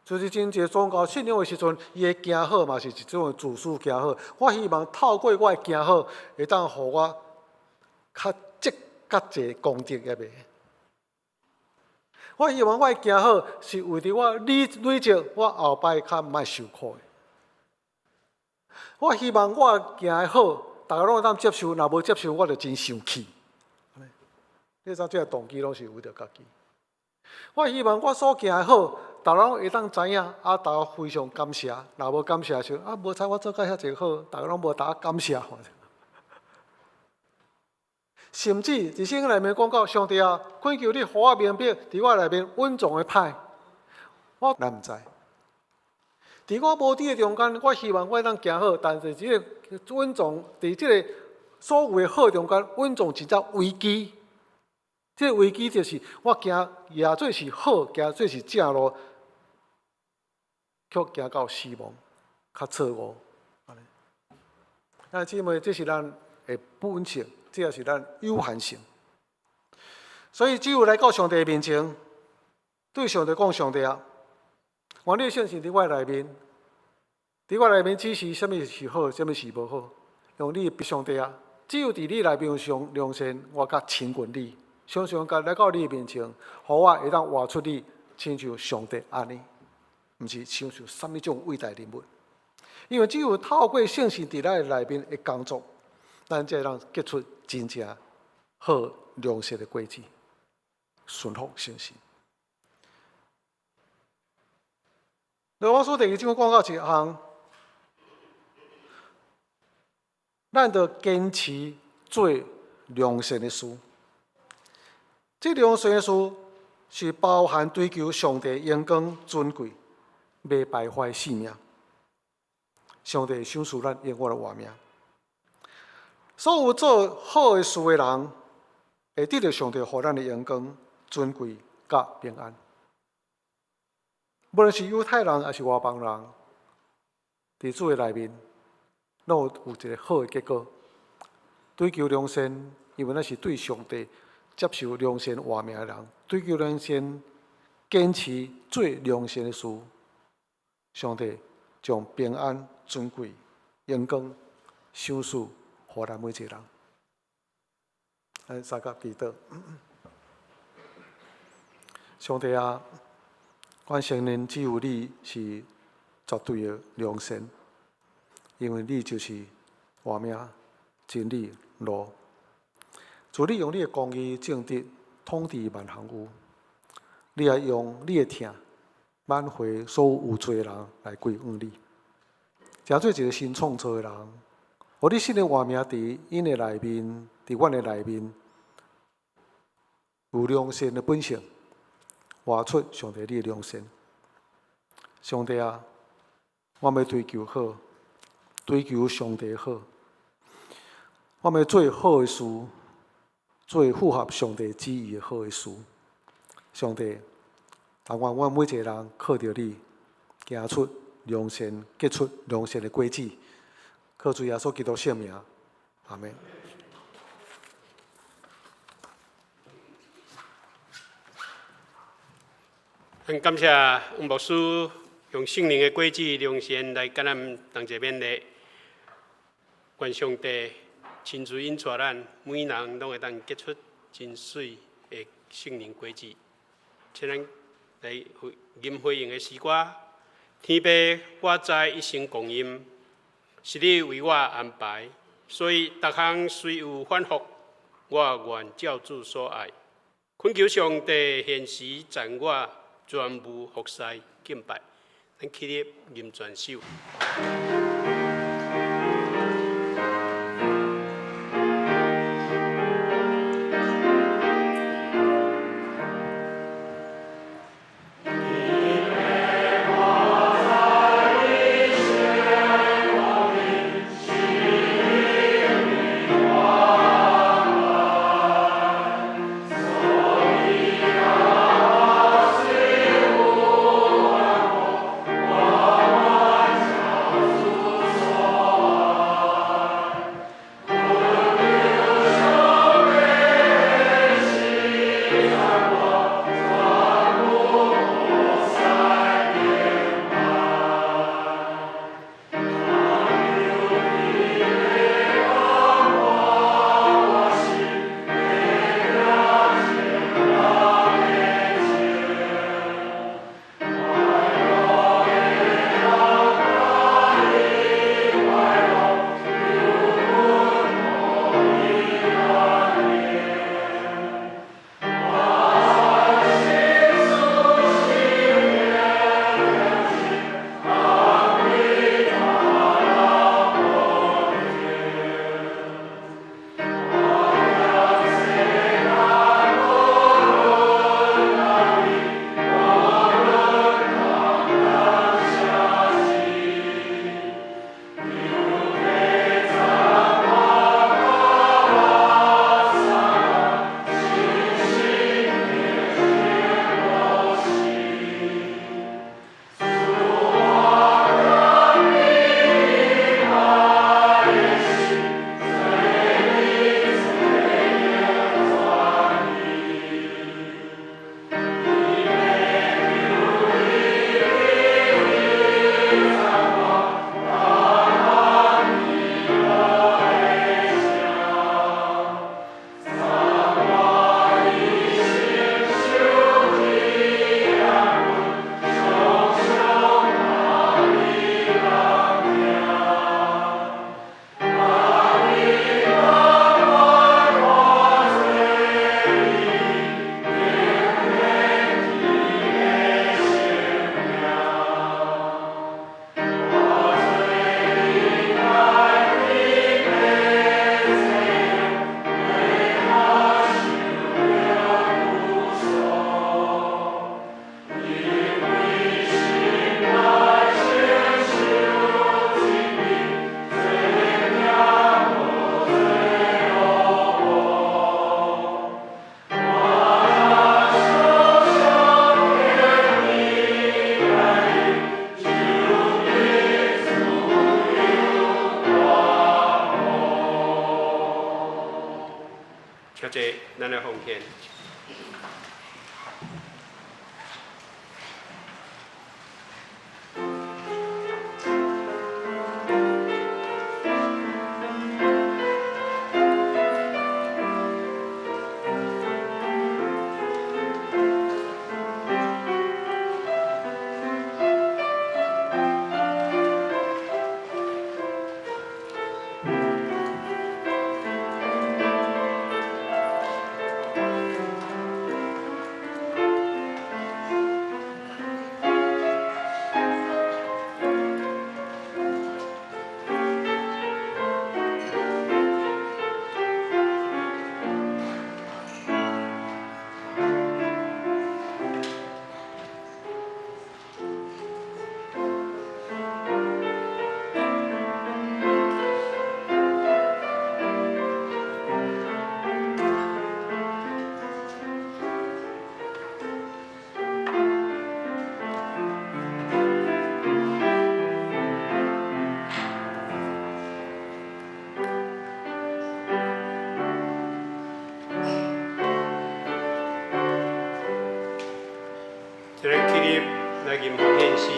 就是真一个宗教信仰的时阵，伊的行好嘛是一种自私行好。我希望透过我的行好，会当互我较积较济功德也袂。我希望我的行好是为着我累积我后摆较毋爱受苦的。我希望我行的好，大家拢会当接受，若无接受，我就真生气。你知这个动机拢是为着家己。我希望我所行的好，大家拢会当知影，大家非常感谢。若无感谢就无采我做甲遐济好，大家拢无大家感谢。甚至伫圣经内面讲到，上帝啊，恳求你，互我明白，伫我内面稳重的歹，咱毋知。伫我无知的中间，我希望我当行好，但是这个稳重，伫这个所有的好中间，稳重真正危机。这个危机就是我行也做是好，行做是正路，却行到死亡，较错误。那姊妹，这是咱的本性，这也是咱有限性。所以只有来到上帝面前，对上帝讲：上帝啊，我你的圣性伫我内面，伫我内面指示什么是好，什么是无好。用你的上帝啊，只有伫你内面有上良善，我较亲近你。常常甲来到你面前，互我会当活出你，亲像上帝安尼，毋是亲像什么种伟大人物。因为只有透过圣性伫咱内面的工作，咱才能结出真正好良善的果子，顺服圣性。罗马书第2章讲到一项，咱着坚持做良善的事。这良善的事是包含追求上帝荣光尊贵，袂败坏性命。上帝赏赐咱永远的活命。所有做好的事的人，会得到上帝互咱的荣光、尊贵、甲平安。无论是犹太人还是外邦人，伫主的内面，拢有一个好的结果。追求良善，因为那是对上帝接受良善活命的人，追求良善，坚持做良善的事，上帝将平安、尊贵、荣光赏赐予咱每一个人。咱三甲祈祷，上帝啊，我承认只有你是绝对的良善，因为你就是活命、真理、路。主，你用你的公义正直统治万行有，你也用你的疼挽回所有罪的人来归向你，诚做一个新创造的人。互你新的活命伫因的内面，伫阮的内面，有良善的本性，活出上帝你的良善。上帝啊，我要追求好，追求上帝好。我们要做好的事，做符合上帝旨意的好的事。上帝，但愿我每一个人靠着你，行出良善，结出良善的果子。靠主耶稣基督圣名，阿门。很感谢王牧师用圣灵的果子良善来跟咱同齐勉励，愿上帝亲自引带咱，每人拢会当结出真水的圣灵果子。请咱来吟回应的诗歌，天父，我知一生光阴，是你为我安排，所以逐项虽有反复，我愿照主所爱。恳求上帝现时赞我，全部服侍敬拜。咱起立吟全首。谢谢咱的奉献。来吟奉献诗。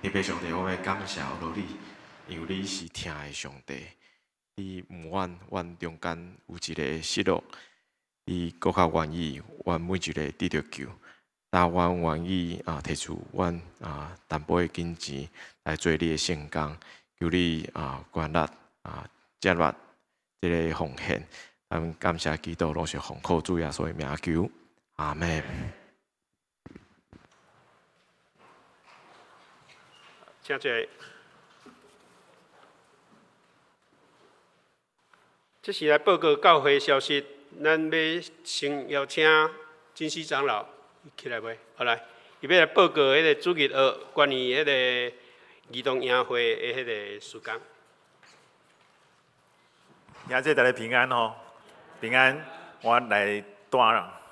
特别上帝，我要感谢罗你，因为你是听的上帝。你唔阮中间有一个失落，你搁较愿意，阮每一个得到救。但阮愿意提出阮淡薄的金钱来做你的圣工，求你关纳接纳这个奉献。咱感谢基督，拢是奉靠主耶稣的名求，阿门。请坐。这是来报告教会消息，咱要先邀请金丝长老起来袂？好来，伊要来报告迄个主日学关于迄个儿童营会的迄个事工。兄弟大家平安吼，平安，我来带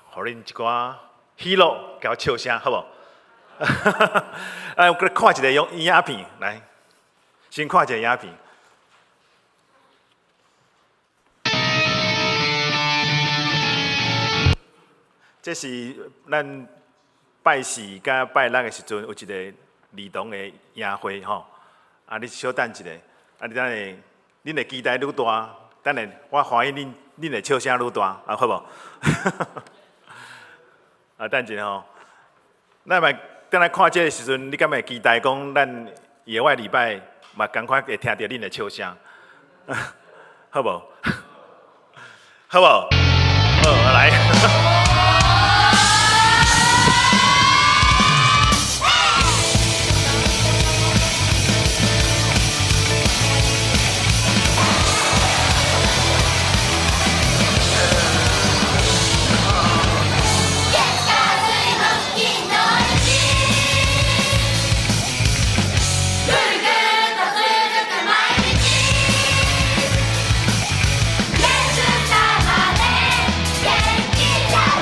互恁一寡喜乐，甲我笑声，好无？我看一个影片，来，先看一个影片。这是咱拜四甲拜六的时阵有一个儿童的营会吼，你稍等一下，你等下恁的期待愈大，等下我欢喜恁的笑声愈大，好无？等一下吼，咱嘛等下看这个时阵，你敢会期待讲咱野外礼拜嘛赶快会听到恁的笑声，好无？好无？好，来。元気だ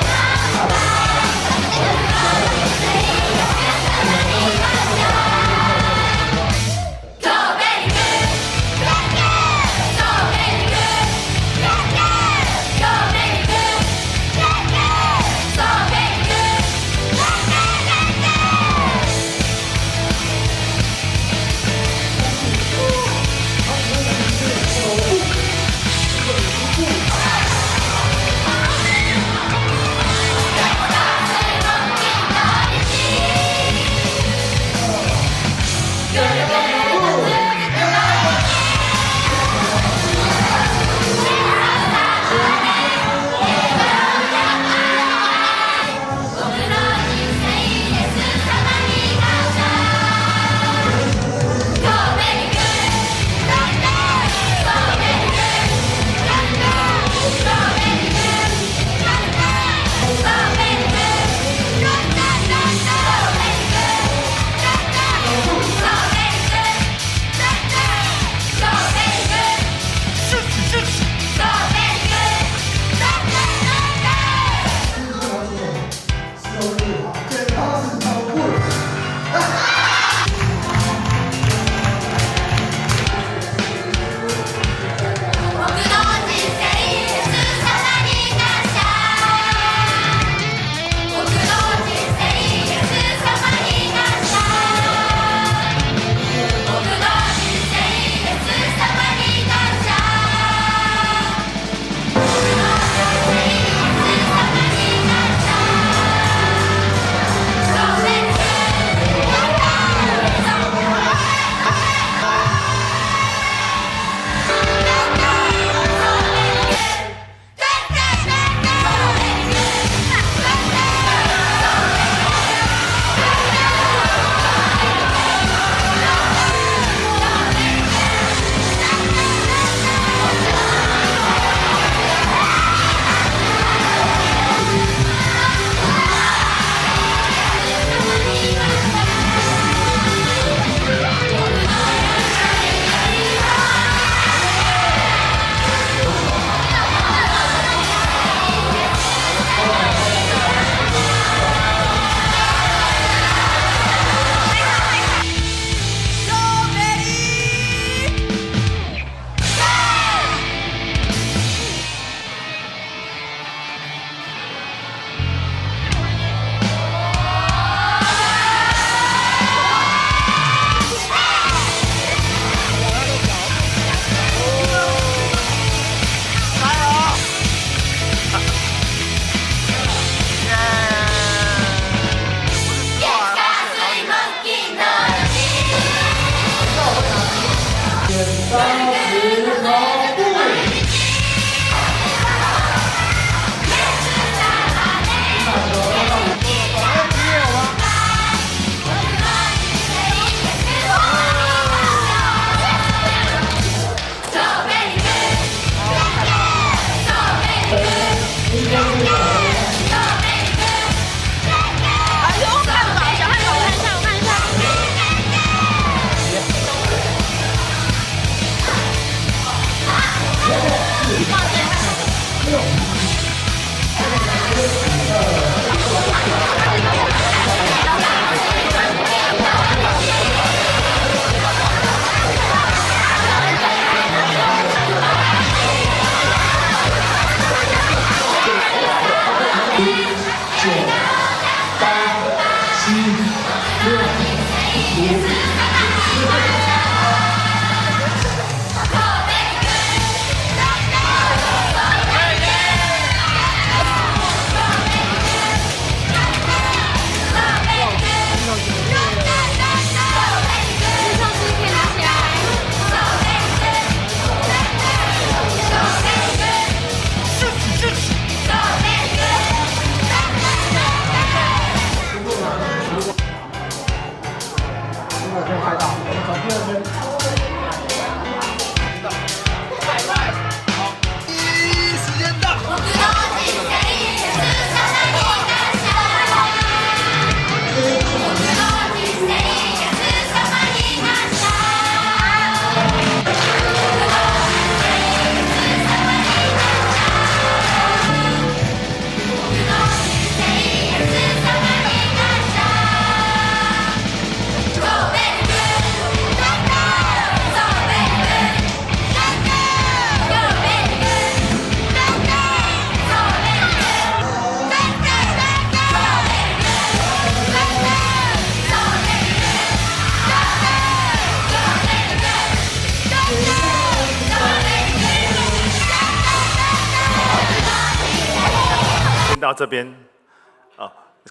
到这边，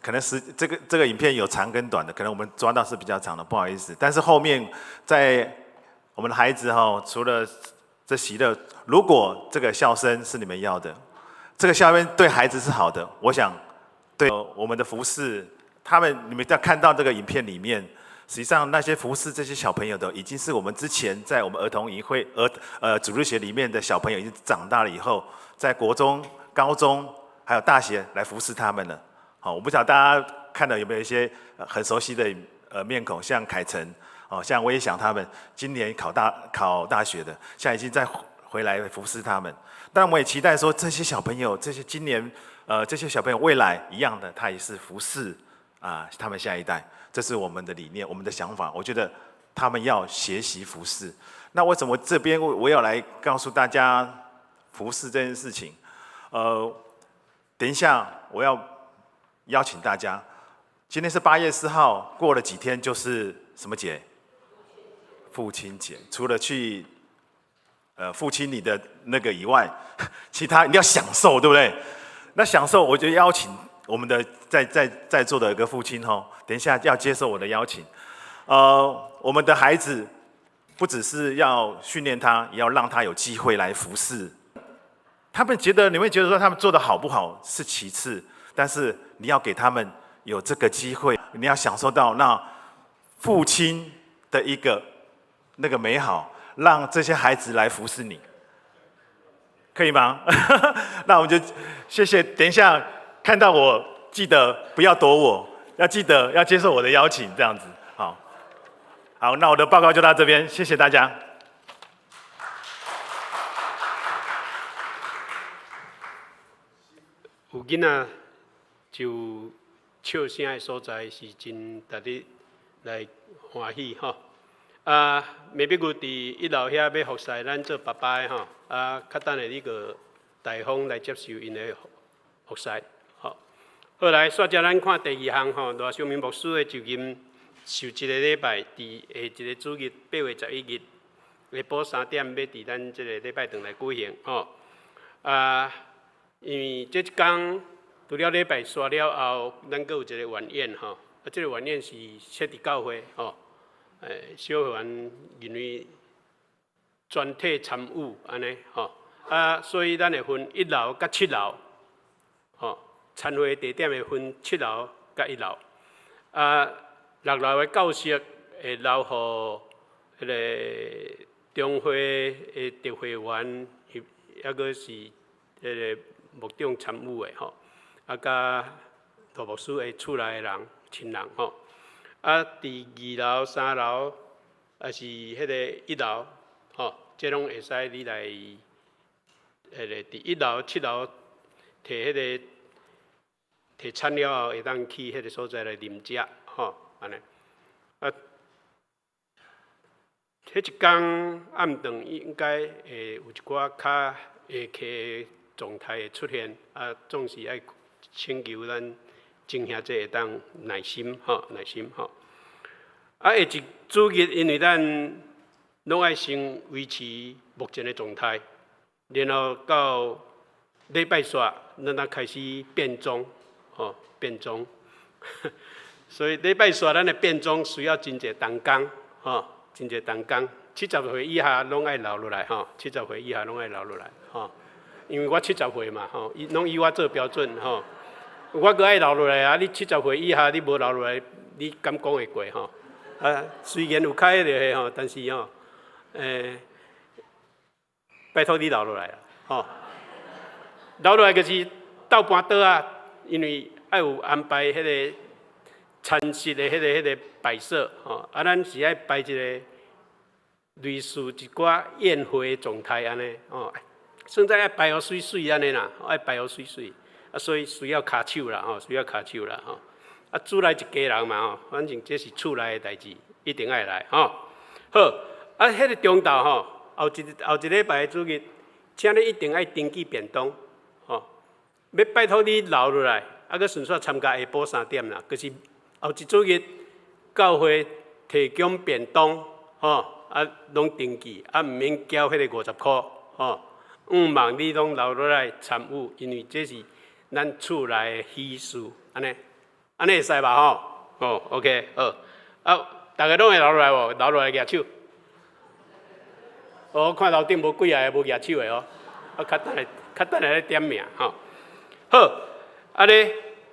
可能是这个影片有长跟短的，可能我们抓到是比较长的，不好意思。但是后面在我们的孩子除了这喜乐，如果这个笑声是你们要的，这个笑声对孩子是好的，我想对我们的服侍，你们在看到这个影片里面，实际上那些服侍这些小朋友的，已经是我们之前在我们儿童营会主日学里面的小朋友，已经长大了以后，在国中、高中还有大学来服侍他们了。好，我不晓得大家看到有没有一些很熟悉的面孔，像凯成，像我也想他们今年考大学的，现在已经再回来服侍他们。但我也期待说，这些小朋友，今年这些小朋友未来一样的，他也是服侍他们下一代，这是我们的理念，我们的想法。我觉得他们要学习服侍。那为什么这边我要来告诉大家服侍这件事情？等一下我要邀请大家，今天是8月4号，过了几天就是什么节？父亲节。除了去父亲你的那个以外，其他一定要享受，对不对？那享受，我就邀请我们的在座的一个父亲等一下要接受我的邀请。我们的孩子不只是要训练他，也要让他有机会来服侍。你会觉得说他们做的好不好是其次，但是你要给他们有这个机会，你要享受到那父亲的一个那个美好，让这些孩子来服侍你，可以吗？那我们就谢谢。等一下看到我，记得不要躲我，要记得要接受我的邀请，这样子。好，那我的报告就到这边，谢谢大家。有囡仔就笑声的所在是真值得来欢喜吼。妹妹姑伫1楼遐要服侍咱做爸爸的吼，较等下你个大方来接受因的服侍吼。好来，煞遮咱看第2项吼，罗秀明牧师的就任受1个礼拜，伫下1个主日8月11日下晡3點，要伫咱这个礼拜堂来举行吼。因为这一天除了礼拜刷了后，咱阁有一个晚宴吼。这个晚宴是设伫教会吼。小园因为全体参与安尼吼。所以咱会分1楼甲7楼，吼，参会地点会分7楼甲1楼。6楼的教室会留互迄个中会的特会员，抑个是迄个牧长参与的吼，甲大牧师的厝内的人亲人吼。伫2楼、3楼，是迄个1楼，吼，这拢会使你来。伫1楼、7楼摕迄个摕餐了后，会当去迄个所在来啉食，吼，安尼。迄一天暗顿应该会有一寡较下气的状态会出现，总是爱请求咱正兄这会当耐心，吼，耐心，吼。下一主日，因为咱拢爱先维持目前的状态。然后到礼拜煞，咱才开始变装，吼，变装。所以礼拜煞咱的变装需要真侪动工，吼，真侪动工。70岁以下拢爱留落来，吼，70岁以下拢爱留落来，吼。因为我70岁嘛，吼，拢以我做标准，吼。我阁爱留落来啊！你70岁以下你无留落来，你敢讲会过，吼？虽然有较迄个吼，但是吼，拜托你留落来啦，吼！留落来就是斗搬倒啊，因为爱有安排迄个餐食的迄个摆设，吼，咱是爱摆一个类似一寡宴会的状态安尼，吼，算在爱摆好水水安尼啦，爱摆好水水，所以需要骹手啦，吼，需要骹手啦，吼。厝内一家人嘛，吼，反正这是厝内的代志，一定爱来，吼。好，迄个中昼吼。后一礼拜的主日，请你一定爱登记便当，吼！要拜托你留落来，佮顺续参加下晡3点啦。就是后一主日，教会提供便当，吼，拢登记，毋免交迄个50块，吼。望你拢留落来参与，因为这是咱厝内的喜事，安尼会使吧？吼，哦 ，OK， 好，大家拢会留落来无？留落来举手。我看楼顶无几个无举手的哦，较等下咧点名吼。好，安尼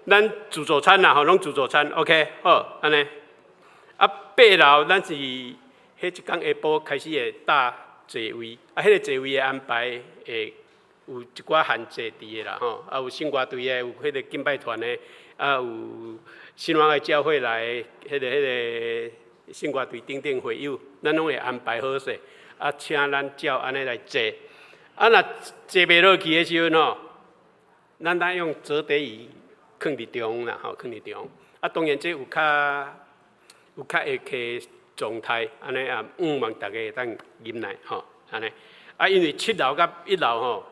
咱自助餐啦吼，拢自助餐 ，OK， 好，安尼。8楼咱是迄一天下晡开始会搭座位，迄个座位的安排会有一寡限制伫的啦吼，有圣歌队的，有迄个敬拜团的，有新王的教会来迄个圣歌队等等会友，咱拢会安排好势。请咱照安尼来坐，若坐袂落去的时阵吼，咱当用折叠椅放伫中啦，吼，放伫中。当然这有较下气的状态，安尼望大家会当忍耐，吼，安尼。因为7楼甲1楼吼，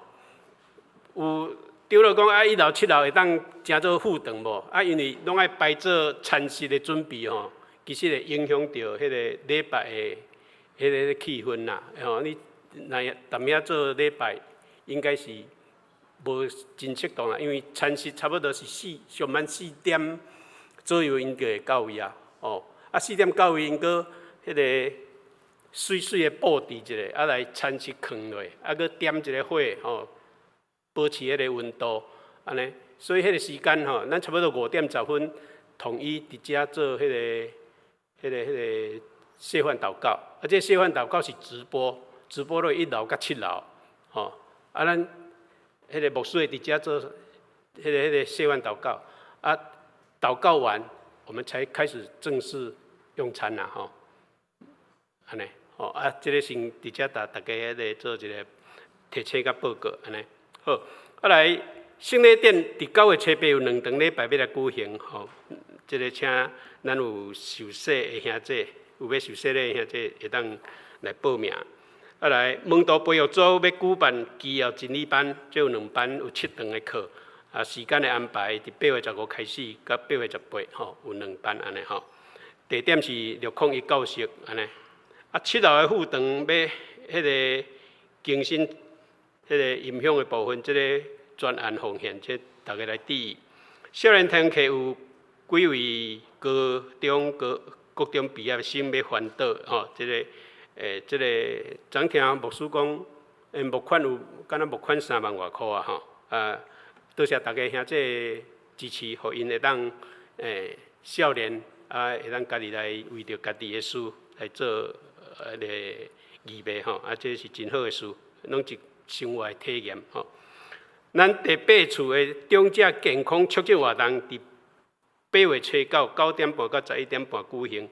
有对了讲1楼7楼会当诚做负长无？因为拢爱摆做餐食的准备吼，其实会影响到迄个礼拜的。迄个气氛啦，吼，你若踮遐做礼拜，应该是无真适当啦，因为餐食差不多是上晚4点左右应该会到位啊，哦，4点到位，因个迄个水水的布置一下，来餐食放落，搁点一个火，吼，保持迄个温度，安尼，所以迄个时间吼，咱差不多5点10分统一伫遮做迄个。谢饭祷告，这谢饭祷告是直播落1楼甲7楼，吼，咱迄个牧师会伫遮做迄个谢饭祷告，祷告完，我们才开始正式用餐啦，吼，安尼，吼，这个先伫遮大家迄个做一个提醒甲报告，安尼，好，来圣礼典伫9月初8有2场礼拜要来举行，吼，这个请咱有受洗的兄弟。有要受洗的兄弟会当来报名。来，门徒培育组要举办基要真理班，这有2班，有7堂的课。时间的安排伫8月15开始，到8月18，吼，有2班安尼吼。地点是601教室安尼。7楼的副堂要迄个更新迄个音响的部分，这个专案奉献，这大家来注意。少年团课有几位高中毕业生要环岛，吼，这个即个昨听牧师讲，募款有敢若募款3万外箍啊吼，多谢大家兄弟支持，互因会当少年会当家己来为着家己的事来做个义卖吼，这是真好的事，拢是生活的体验吼。咱第8次的长者健康促进活动，伫8月初9 9点半到11点半举行。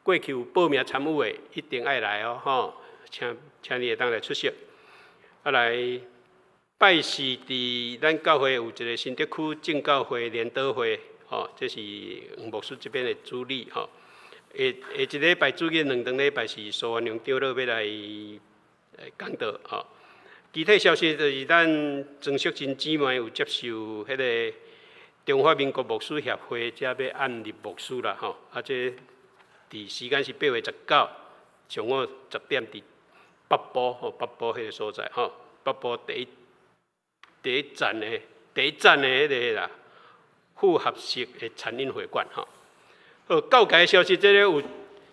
过去有报名参与的，一定爱来哦吼，请你会当来出席。来拜是伫咱教会有一个新德区正教会联导会，吼，这是黄牧师这边的主理吼。下一个礼拜主日2堂礼拜是苏元良长老要来讲道吼。具体消息就是咱曾淑珍姊妹有接受迄个中华民国牧师协会，才要按立牧师啦吼。这伫时间是8月19，上午10点伫北部吼，北部迄个所在吼，北部第一站的迄个啦，复合式的餐饮会馆吼。好，教界消息，这个有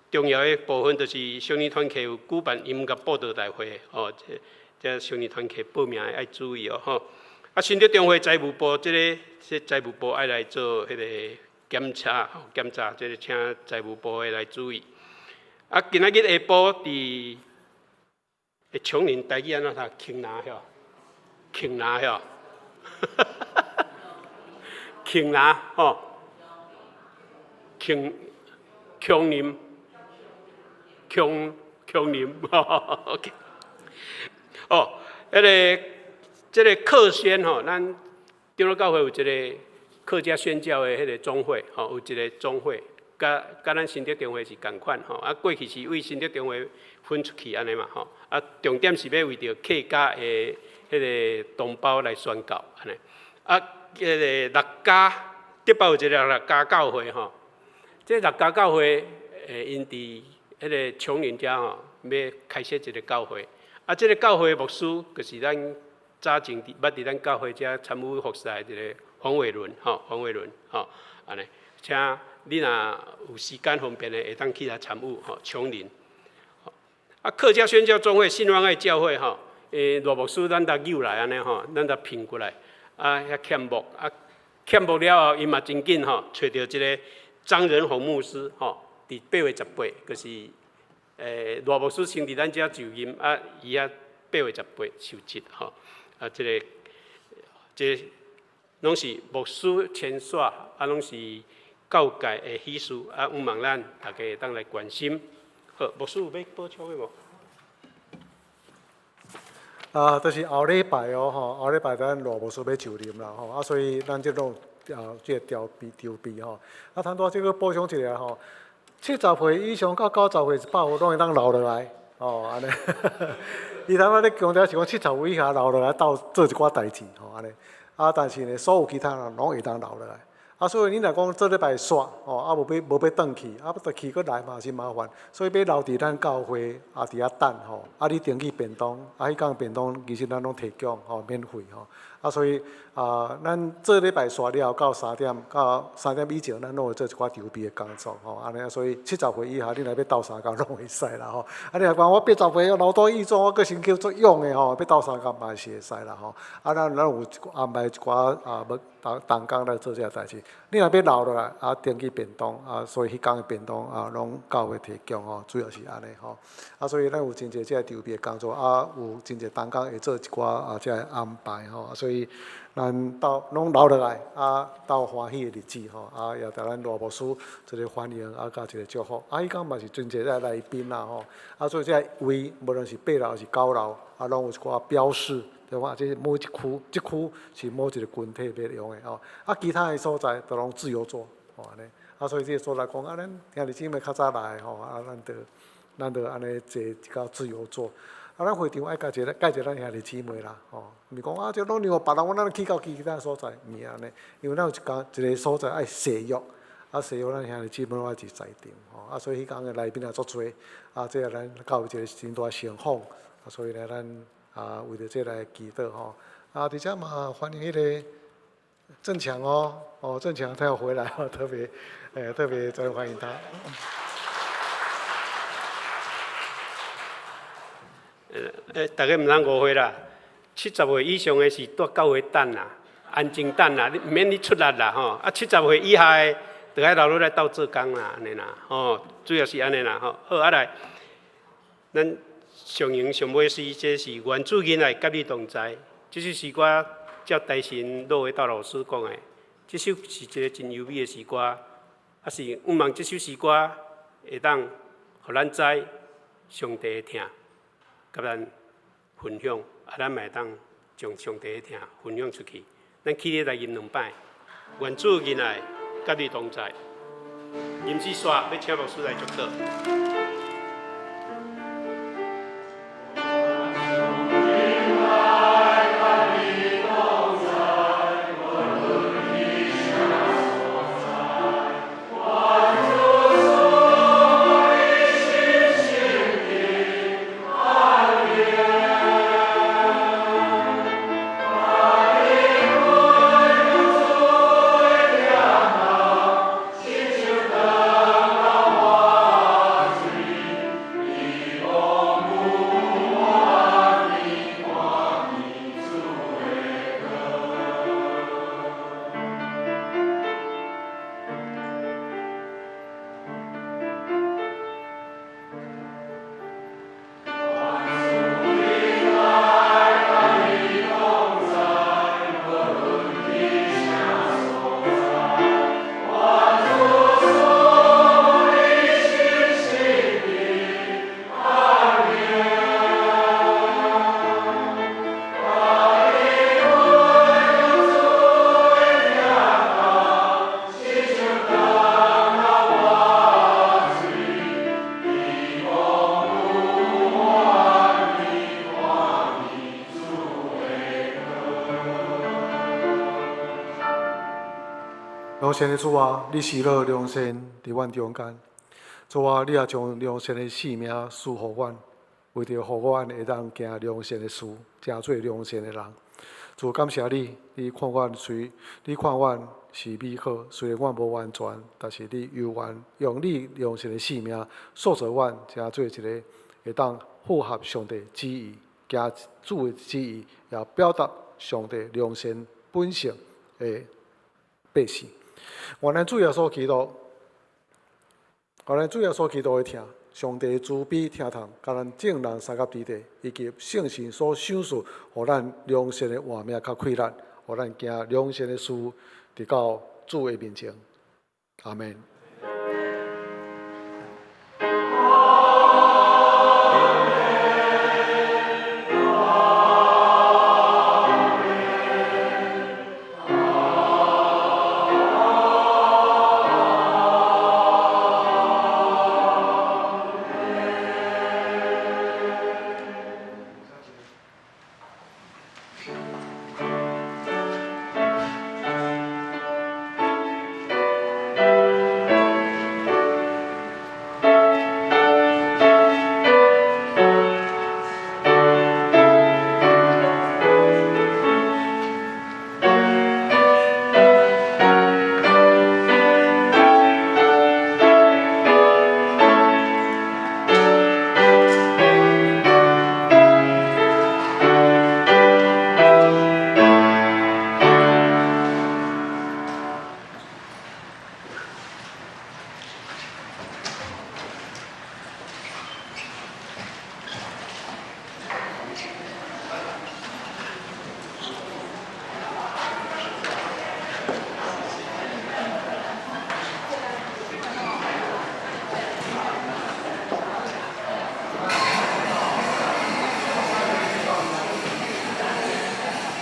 重要的部分，就是少年团契有举办音乐报道大会吼，这少年团契报名的爱注意哦吼。新德中会财务部这财务部爱来做迄个检查，这个请财务部的来注意。今仔日下晡伫琼林台语安怎读？庆拿吼，庆拿吼，庆拿吼，琼林，OK。哦，这个客宣吼，咱长老教会有一个客家宣教的迄个总会，吼，有一个总会，甲咱新德中会是共款吼。过去是为新德中会分出去安尼嘛吼。重点是要为着客家的迄个同胞来宣教安尼。迄个六家德保有一个六家教会吼，这六家教会因伫迄个琼林遮吼，要开设一个教会。这个教会的牧师就是咱早前捌伫咱教会遮参与服侍的一个黄伟伦吼，安尼，请你若有时间方便的，会当去来参与吼，琼林。客家宣教总会信望爱教会吼，罗牧师咱搭诱来安尼吼，咱搭聘过来，遐欠牧了后，伊嘛真紧吼，找到一个张仁宏牧师吼，伫8月18，就是罗牧师先伫咱遮就任，伊8月18受职吼，这拢是牧师签署，拢是教界的喜事，毋望咱大家会当来关心。好，牧师有要补充的无？就是后礼拜哦，后礼拜咱罗牧师要就任啦吼，所以咱这种这个调避吼，谈到这个补充一下吼，70岁以上到90岁100岁拢会当留落来，安尼。伊头仔咧强调是讲70岁以下留落来到做一寡代志，安尼。但是呢，所有其他人拢会当留落来。所以你若讲这礼拜煞，无要转去，转去搁来嘛是麻烦，所以要留伫咱教会伫遐等吼，你登记便当，迄讲便当其实咱拢提供免费吼，所以咱这礼拜煞了到3點以前，咱拢会做一寡筹备的工作吼，安尼，所以70岁以下你若要斗相共拢会使啦吼，你若讲我80岁留多义做，我搁先叫做用的吼，要斗相共嘛是会使啦吼，咱有安排一寡要同工来做这个代志。你若要留落来，登记便当，所以迄工的便当拢教会提供吼，主要是安尼吼。所以咱有真侪这筹备的工作，有真侪同工会做一寡这安排吼，所以咱拢留落来，斗欢喜的日子吼，也甲咱罗牧师一个欢迎，甲一个祝福。迄工嘛是真侪来宾啦吼，所以这位无论是8楼还是9楼，拢有一寡标示。对吧？这某一区，这区是某一个群体要用的吼。其他的所在都拢自由做，安尼。所以这个所在讲，咱兄弟姊妹较早来吼，咱就安尼坐一较自由做。咱会场爱介绍咱兄弟姊妹啦，吼。毋是讲这拢让别人，咱去到其他所在，毋是安尼。因为咱有一个所在爱誓约，誓约咱兄弟姊妹爱是裁定，吼。所以迄工的来宾也足多，这个咱教有一个真大成风，所以呢，咱。为着这来祈祷吼，而且嘛欢迎迄个郑强哦，郑强他要回来哦，特别真欢迎他。大家毋通误会啦。70岁以上的是住教会等啦，安静等啦，你免你出力啦吼。啊，70岁以下的，就爱留落来斗做工啦，安尼啦，吼，主要是安尼啦，吼。好，啊来，咱上营上尾诗，这是原主囡仔甲你同在。这首诗歌照大神罗伟道老师讲的，这首是一个真优美的诗歌，啊是我望这首诗歌会当，互咱知上帝的疼，甲咱分享，啊咱嘛会当将上帝的疼分享出去。咱起咧来吟两摆，原主囡仔甲你同在。吟诗煞要请牧师来祝祷。良善的主啊，你喜乐良善伫阮中间。主啊，你也将良善的性命赐予阮，为着互阮会当行良善的事，成做良善的人。主感谢你，你看阮是美好，虽然阮无完全，但是你犹原用你良善的性命塑造阮，成做一个会当符合上帝旨意、行主的旨意，也表达上帝良善本性的百姓。原来主耶稣基督，的听，上帝慈悲听从，甲咱正人三甲之地，以及圣神所赏赐，互咱良善的画面较快乐，互咱行良善的事，直到主的面前。阿门。